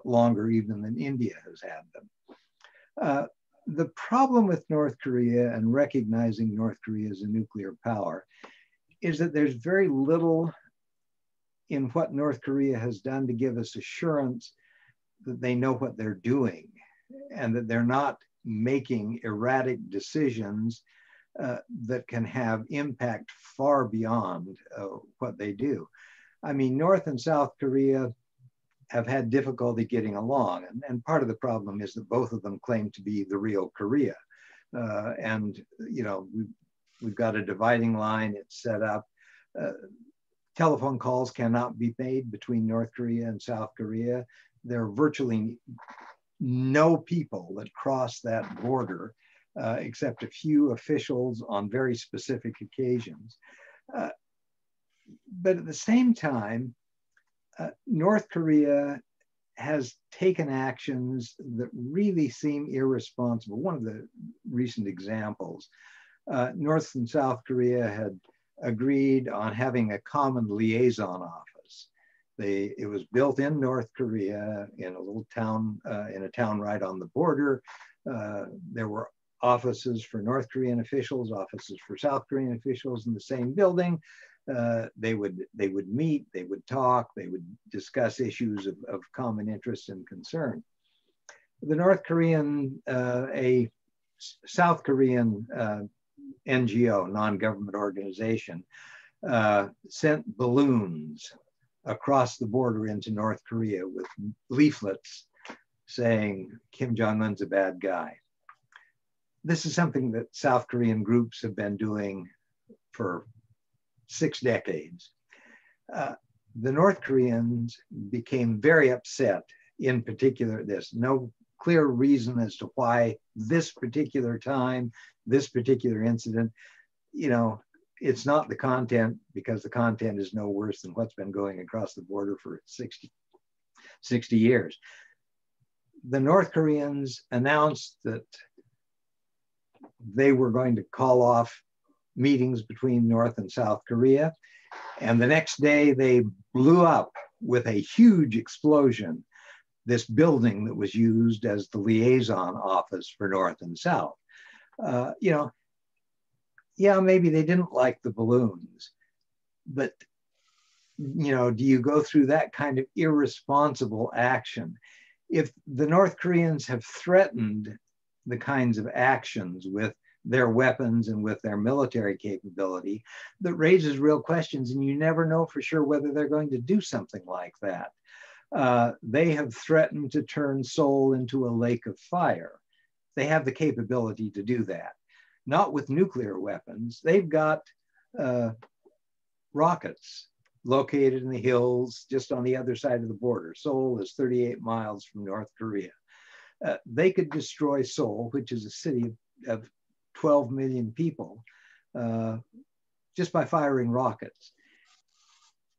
longer even than India has had them. The problem with North Korea and recognizing North Korea as a nuclear power is that there's very little in what North Korea has done to give us assurance that they know what they're doing and that they're not making erratic decisions that can have impact far beyond what they do. I mean, North and South Korea have had difficulty getting along. And part of the problem is that both of them claim to be the real Korea. And, you know, we've got a dividing line, it's set up. Telephone calls cannot be made between North Korea and South Korea. There are virtually no people that cross that border except a few officials on very specific occasions. But at the same time, North Korea has taken actions that really seem irresponsible. One of the recent examples, North and South Korea had agreed on having a common liaison office. It was built in North Korea in a little town, in a town right on the border. There were offices for North Korean officials, offices for South Korean officials in the same building. They would meet, they would talk, they would discuss issues of common interest and concern. The North Korean, a South Korean NGO, non-government organization, sent balloons across the border into North Korea with leaflets saying Kim Jong-un's a bad guy. This is something that South Korean groups have been doing for 6 decades. The North Koreans became very upset, in particular this. No clear reason as to why this particular time, this particular incident, you know, it's not the content, because the content is no worse than what's been going across the border for 60 years. The North Koreans announced that they were going to call off meetings between North and South Korea. And the next day they blew up with a huge explosion this building that was used as the liaison office for North and South. You know, yeah, maybe they didn't like the balloons, but you know, do you go through that kind of irresponsible action? If the North Koreans have threatened the kinds of actions with their weapons and with their military capability, that raises real questions, and you never know for sure whether they're going to do something like that. They have threatened to turn Seoul into a lake of fire. They have the capability to do that. Not with nuclear weapons. They've got rockets located in the hills just on the other side of the border. Seoul is 38 miles from North Korea. They could destroy Seoul, which is a city of 12 million people, just by firing rockets.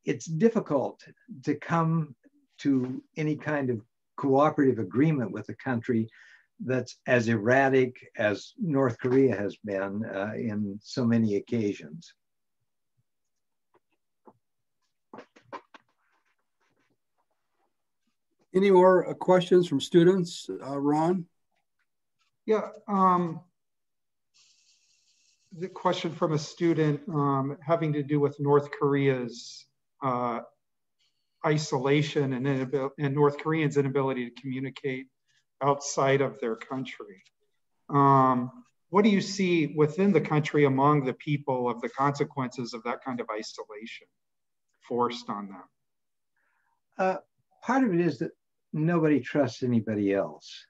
It's difficult to come to any kind of cooperative agreement with a country that's as erratic as North Korea has been in so many occasions. Any more questions from students, Ron? Yeah, the question from a student having to do with North Korea's isolation and North Koreans' inability to communicate outside of their country. What do you see within the country among the people of the consequences of that kind of isolation forced on them? Part of it is that nobody trusts anybody else.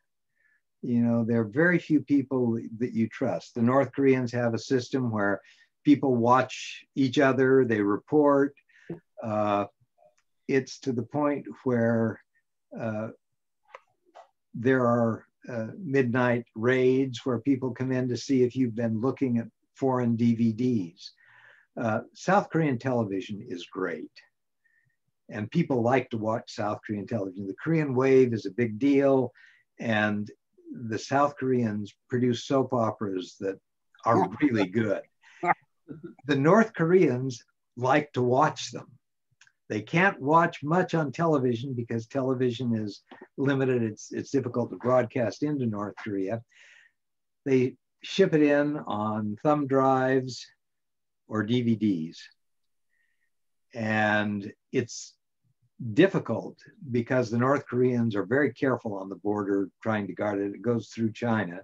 You know, there are very few people that you trust. The North Koreans have a system where people watch each other, they report. It's to the point where there are midnight raids where people come in to see if you've been looking at foreign DVDs. South Korean television is great, and people like to watch South Korean television. The Korean Wave is a big deal, and the South Koreans produce soap operas that are really good. The North Koreans like to watch them. They can't watch much on television because television is limited. It's difficult to broadcast into North Korea. They ship it in on thumb drives or DVDs. And it's difficult because the North Koreans are very careful on the border trying to guard it. It goes through China.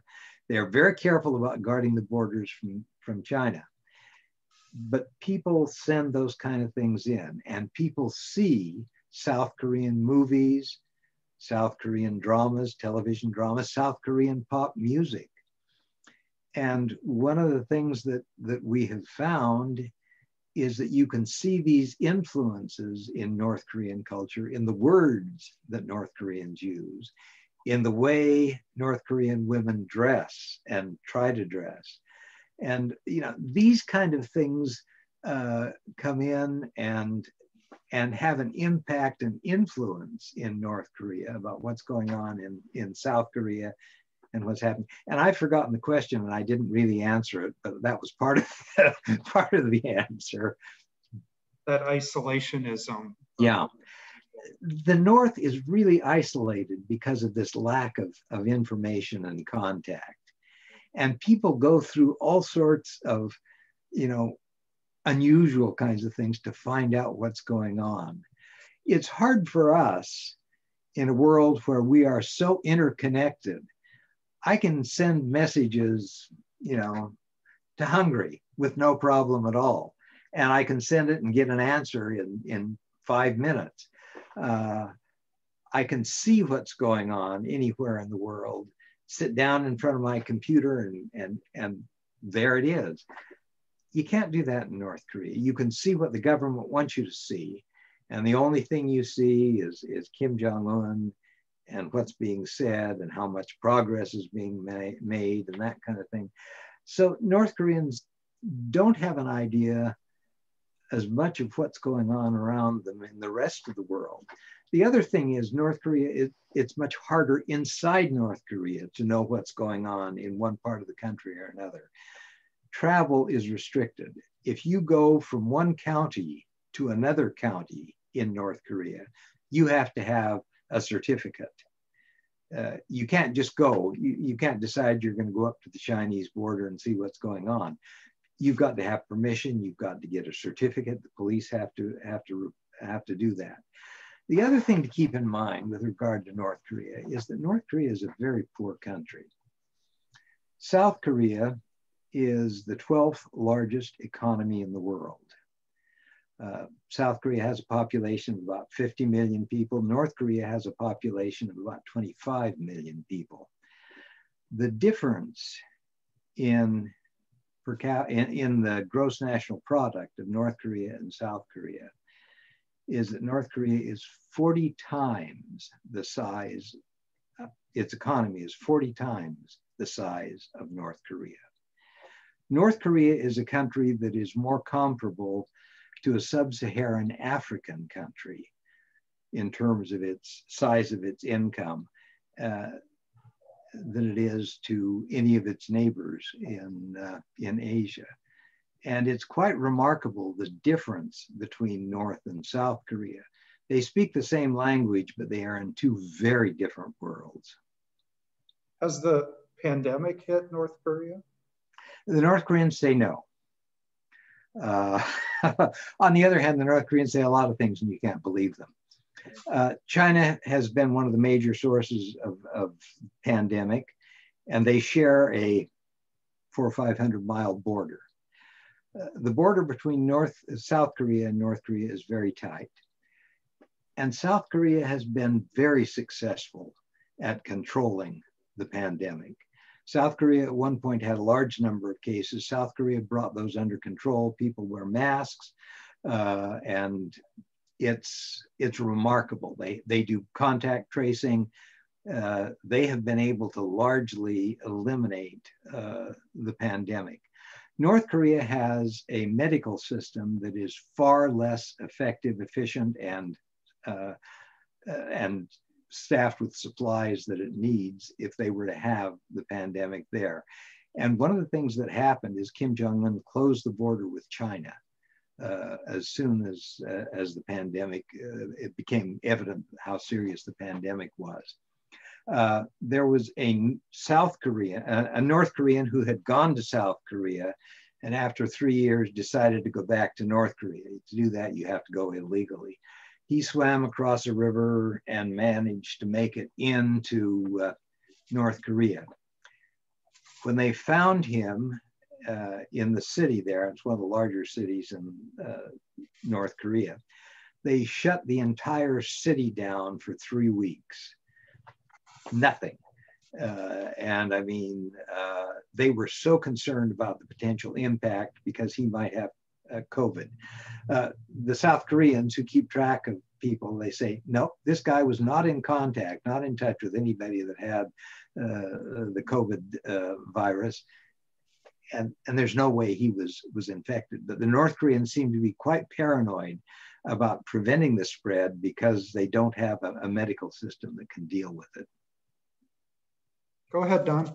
They are very careful about guarding the borders from China. But people send those kind of things in, and people see South Korean movies, South Korean dramas, television dramas, South Korean pop music. And one of the things that we have found is that you can see these influences in North Korean culture in the words that North Koreans use, in the way North Korean women dress and try to dress. And you know, these kind of things come in and have an impact and influence in North Korea about what's going on in South Korea and what's happening. And I've forgotten the question and I didn't really answer it, but that was part of the answer. That isolationism. Yeah. The North is really isolated because of this lack of information and contact. And people go through all sorts of, unusual kinds of things to find out what's going on. It's hard for us in a world where we are so interconnected. I can send messages, to Hungary with no problem at all. And I can send it and get an answer in 5 minutes. I can see what's going on anywhere in the world, sit down in front of my computer and there it is. You can't do that in North Korea. You can see what the government wants you to see. And the only thing you see is Kim Jong-un and what's being said and how much progress is being made and that kind of thing. So North Koreans don't have an idea as much of what's going on around them in the rest of the world. The other thing is North Korea, it's much harder inside North Korea to know what's going on in one part of the country or another. Travel is restricted. If you go from one county to another county in North Korea, you have to have a certificate. You can't just go. You can't decide you're going to go up to the Chinese border and see what's going on. You've got to have permission. You've got to get a certificate. The police have to do that. The other thing to keep in mind with regard to North Korea is that North Korea is a very poor country. South Korea is the 12th largest economy in the world. South Korea has a population of about 50 million people. North Korea has a population of about 25 million people. The difference in the gross national product of North Korea and South Korea is that North Korea is 40 times the size, its economy is 40 times the size of North Korea. North Korea is a country that is more comparable to a sub-Saharan African country in terms of its size of its income than it is to any of its neighbors in Asia. And it's quite remarkable the difference between North and South Korea. They speak the same language, but they are in two very different worlds. Has the pandemic hit North Korea? The North Koreans say no. On the other hand, the North Koreans say a lot of things and you can't believe them. China has been one of the major sources of pandemic, and they share a 400 or 500 mile border. The border between South Korea and North Korea is very tight. And South Korea has been very successful at controlling the pandemic. South Korea at one point had a large number of cases. South Korea brought those under control. People wear masks, and it's remarkable. They do contact tracing. They have been able to largely eliminate the pandemic. North Korea has a medical system that is far less effective, efficient, and staffed with supplies that it needs if they were to have the pandemic there. And one of the things that happened is Kim Jong-un closed the border with China as soon as the pandemic, it became evident how serious the pandemic was. There was a North Korean who had gone to South Korea, and after 3 years decided to go back to North Korea. To do that, you have to go illegally. He swam across a river and managed to make it into North Korea. When they found him in the city there, it's one of the larger cities in North Korea, they shut the entire city down for 3 weeks. Nothing. And I mean, they were so concerned about the potential impact because he might have COVID. The South Koreans who keep track of people, they say, no, this guy was not in contact, not in touch with anybody that had the COVID virus. and there's no way he was infected. But the North Koreans seem to be quite paranoid about preventing the spread because they don't have a medical system that can deal with it. Go ahead, Don.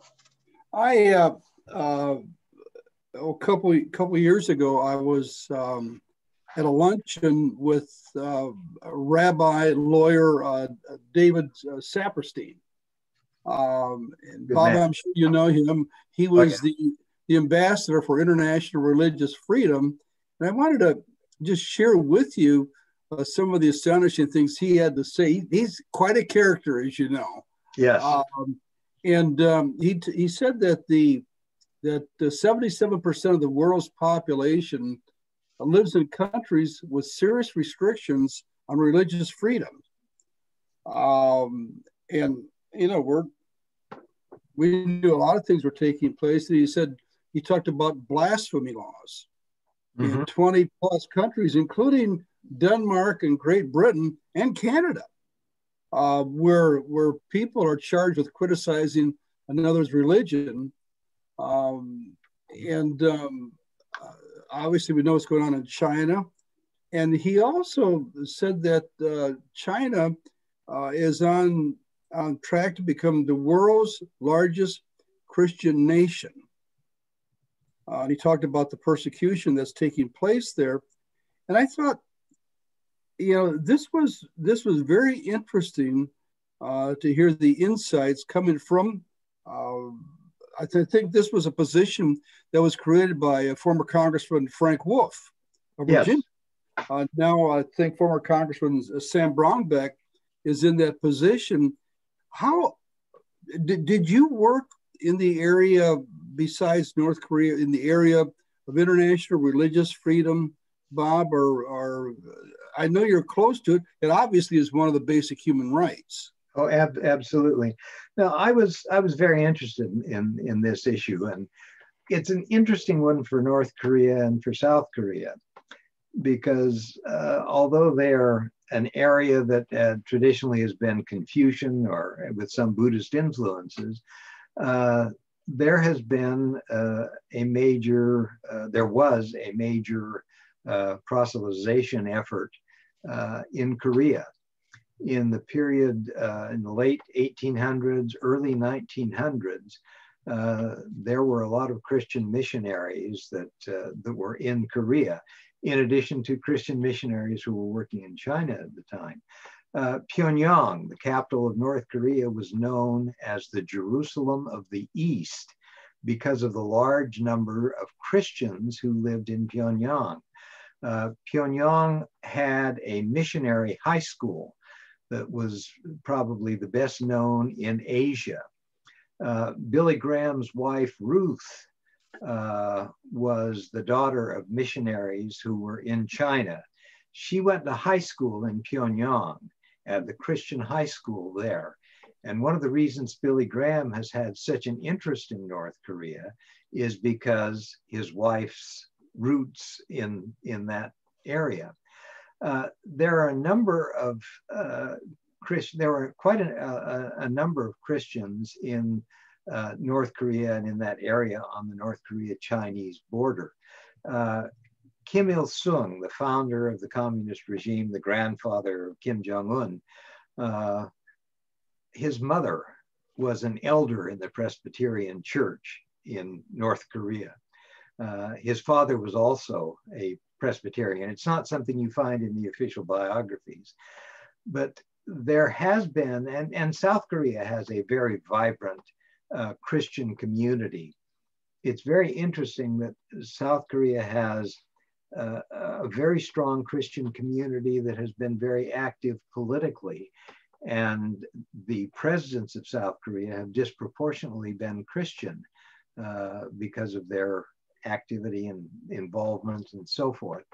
A couple years ago, I was at a luncheon with Rabbi lawyer David Saperstein. And Bob, I'm sure you know him. He was the ambassador for international religious freedom. And I wanted to just share with you some of the astonishing things he had to say. He's quite a character, as you know. Yes. He said that the 77% of the world's population lives in countries with serious restrictions on religious freedom. And you know, we knew a lot of things were taking place. And he talked about blasphemy laws in 20 plus countries, including Denmark and Great Britain and Canada, where people are charged with criticizing another's religion. Obviously we know what's going on in China. And he also said that China is on track to become the world's largest Christian nation. And he talked about the persecution that's taking place there. And I thought, you know, this was very interesting to hear the insights coming from. I think this was a position that was created by former Congressman Frank Wolf of Virginia. Yes. Now I think former Congressman Sam Brownback is in that position. How did you work in the area besides North Korea, in the area of international religious freedom, Bob? Or I know you're close to it. It obviously is one of the basic human rights. Oh, absolutely. Now, I was very interested in this issue, and it's an interesting one for North Korea and for South Korea, because although they're an area that traditionally has been Confucian or with some Buddhist influences, there was a major proselytization effort in Korea in the period in the late 1800s, early 1900s. There were a lot of Christian missionaries that were in Korea, in addition to Christian missionaries who were working in China at the time. Pyongyang, the capital of North Korea, was known as the Jerusalem of the East because of the large number of Christians who lived in Pyongyang. Pyongyang had a missionary high school that was probably the best known in Asia. Billy Graham's wife, Ruth, was the daughter of missionaries who were in China. She went to high school in Pyongyang, at the Christian high school there. And one of the reasons Billy Graham has had such an interest in North Korea is because his wife's roots in that area. There are a number of there were quite a number of Christians in North Korea and in that area on the North Korea-Chinese border. Kim Il-sung, the founder of the communist regime, the grandfather of Kim Jong-un, his mother was an elder in the Presbyterian Church in North Korea. His father was also a Presbyterian. It's not something you find in the official biographies, but there has been, and South Korea has a very vibrant Christian community. It's very interesting that South Korea has a very strong Christian community that has been very active politically. And the presidents of South Korea have disproportionately been Christian because of their activity and involvement and so forth.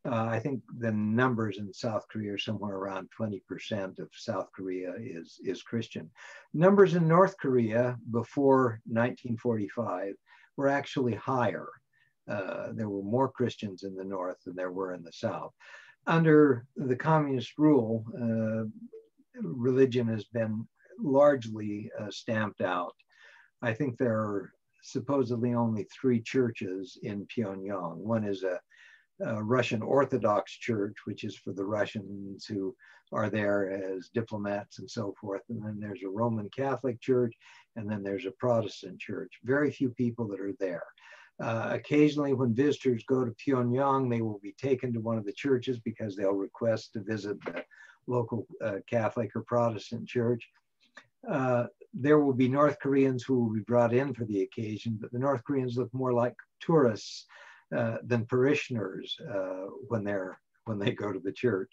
I think the numbers in South Korea are somewhere around 20% of South Korea is Christian. Numbers in North Korea before 1945 were actually higher. There were more Christians in the North than there were in the South. Under the communist rule, religion has been largely stamped out. I think there are supposedly only 3 churches in Pyongyang. One is a Russian Orthodox church, which is for the Russians who are there as diplomats and so forth. And then there's a Roman Catholic church, and then there's a Protestant church. Very few people that are there. Occasionally when visitors go to Pyongyang, they will be taken to one of the churches because they'll request to visit the local Catholic or Protestant church. There will be North Koreans who will be brought in for the occasion, but the North Koreans look more like tourists than parishioners when they go to the church.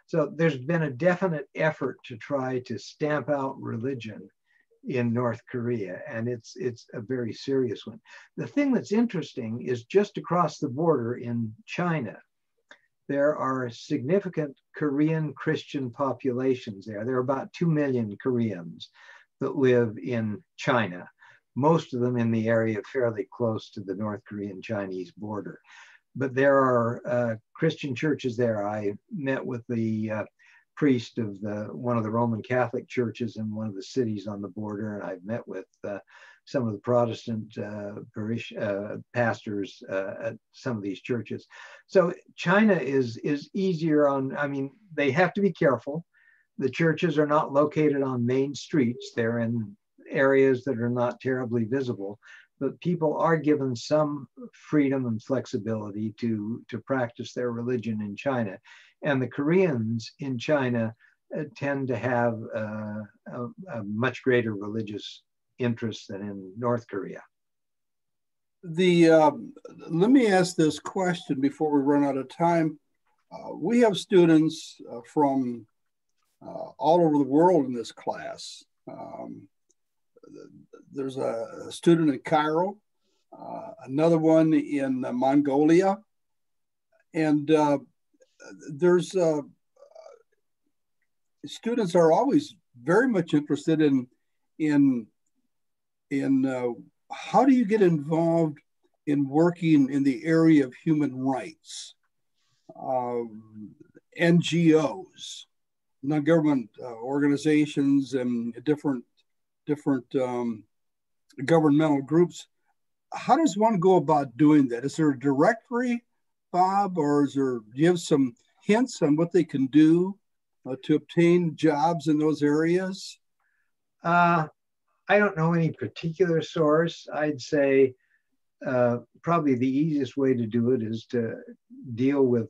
So there's been a definite effort to try to stamp out religion in North Korea, and it's a very serious one. The thing that's interesting is just across the border in China, there are significant Korean Christian populations there. There are about 2 million Koreans that live in China, most of them in the area fairly close to the North Korean-Chinese border. But there are Christian churches there. I met with the priest of one of the Roman Catholic churches in one of the cities on the border, and I've met with some of the Protestant pastors at some of these churches. So China is easier on, I mean, they have to be careful. The churches are not located on main streets. They're in areas that are not terribly visible, but people are given some freedom and flexibility to practice their religion in China. And the Koreans in China tend to have a much greater religious interest than in North Korea. Let me ask this question before we run out of time. We have students from all over the world in this class. There's a student in Cairo, another one in Mongolia, and there's students are always very much interested in how do you get involved in working in the area of human rights, NGOs, non-government organizations, and different governmental groups. How does one go about doing that? Is there a directory, Bob, or do you have some hints on what they can do to obtain jobs in those areas? I don't know any particular source. I'd say probably the easiest way to do it is to deal with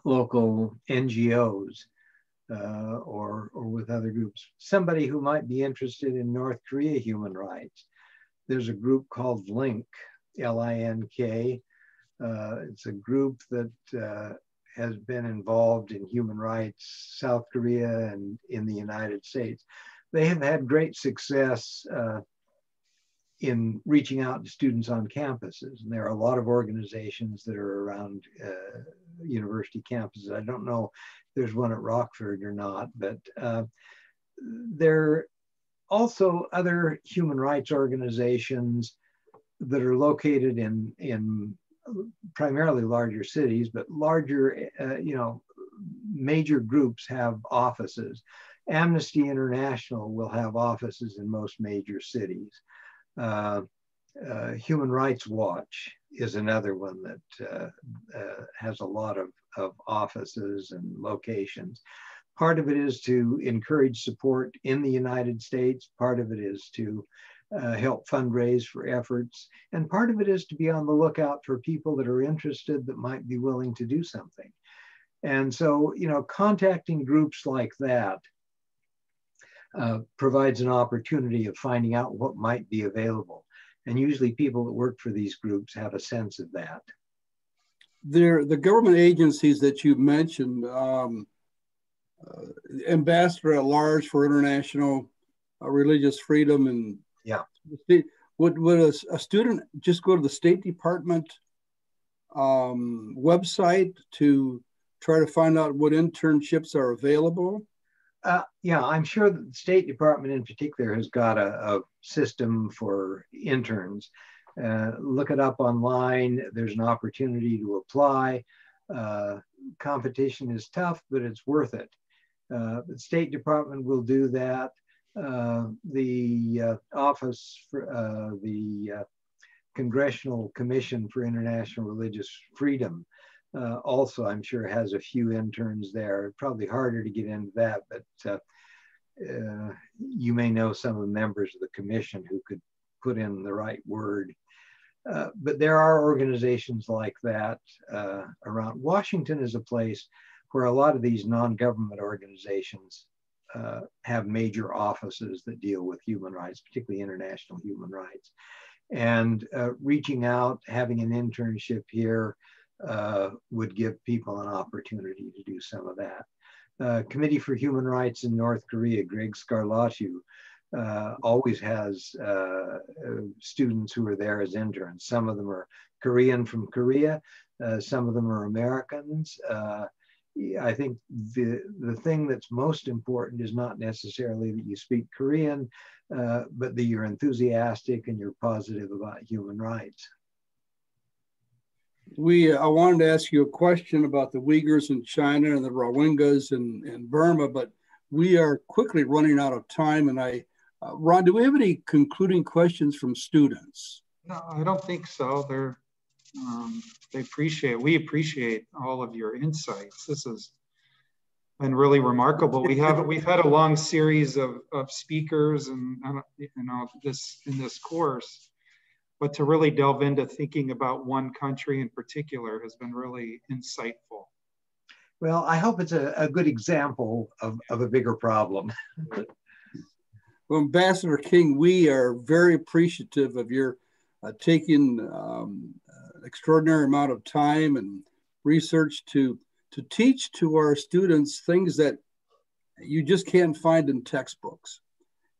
local NGOs or with other groups. Somebody who might be interested in North Korea human rights. There's a group called LINK, L-I-N-K. It's a group that has been involved in human rights, South Korea and in the United States. They have had great success in reaching out to students on campuses. And there are a lot of organizations that are around university campuses. I don't know if there's one at Rockford or not, but there are also other human rights organizations that are located in primarily larger cities, but larger, major groups have offices. Amnesty International will have offices in most major cities. Human Rights Watch is another one that has a lot of offices and locations. Part of it is to encourage support in the United States. Part of it is to help fundraise for efforts. And part of it is to be on the lookout for people that are interested that might be willing to do something. And so, contacting groups like that provides an opportunity of finding out what might be available. And usually people that work for these groups have a sense of that. The government agencies that you mentioned, Ambassador at Large for International Religious Freedom, and yeah, would a student just go to the State Department website to try to find out what internships are available? Yeah, I'm sure that the State Department in particular has got a system for interns. Look it up online. There's an opportunity to apply. Competition is tough, but it's worth it. The State Department will do that. The Office for the Congressional Commission for International Religious Freedom also, I'm sure, has a few interns there. Probably harder to get into that, but you may know some of the members of the commission who could put in the right word. But there are organizations like that around. Washington is a place where a lot of these non-government organizations have major offices that deal with human rights, particularly international human rights. And reaching out, having an internship here would give people an opportunity to do some of that. Committee for Human Rights in North Korea, Greg Scarlatu, always has students who are there as interns. Some of them are Korean from Korea, some of them are Americans. I think the thing that's most important is not necessarily that you speak Korean, but that you're enthusiastic and you're positive about human rights. I wanted to ask you a question about the Uyghurs in China and the Rohingyas in Burma, but we are quickly running out of time. And Ron, do we have any concluding questions from students? No, I don't think so. We appreciate all of your insights. This has been really remarkable. We've had a long series of speakers and in this course, but to really delve into thinking about one country in particular has been really insightful. Well, I hope it's a good example of a bigger problem. Well, Ambassador King, we are very appreciative of your taking extraordinary amount of time and research to teach to our students things that you just can't find in textbooks.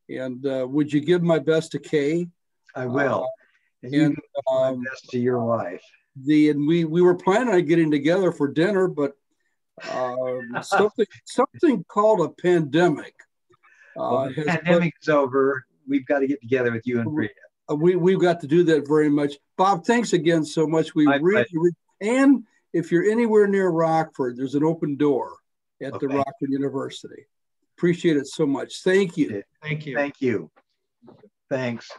And would you give my best to Kay? I will. And my best to your wife. And we were planning on getting together for dinner, but something called a pandemic. Well, the pandemic is over. We've got to get together with you and Priya. We've got to do that very much. Bob, thanks again so much. And if you're anywhere near Rockford, there's an open door at the Rockford University. Appreciate it so much. Thank you. Thank you. Thank you. Thanks.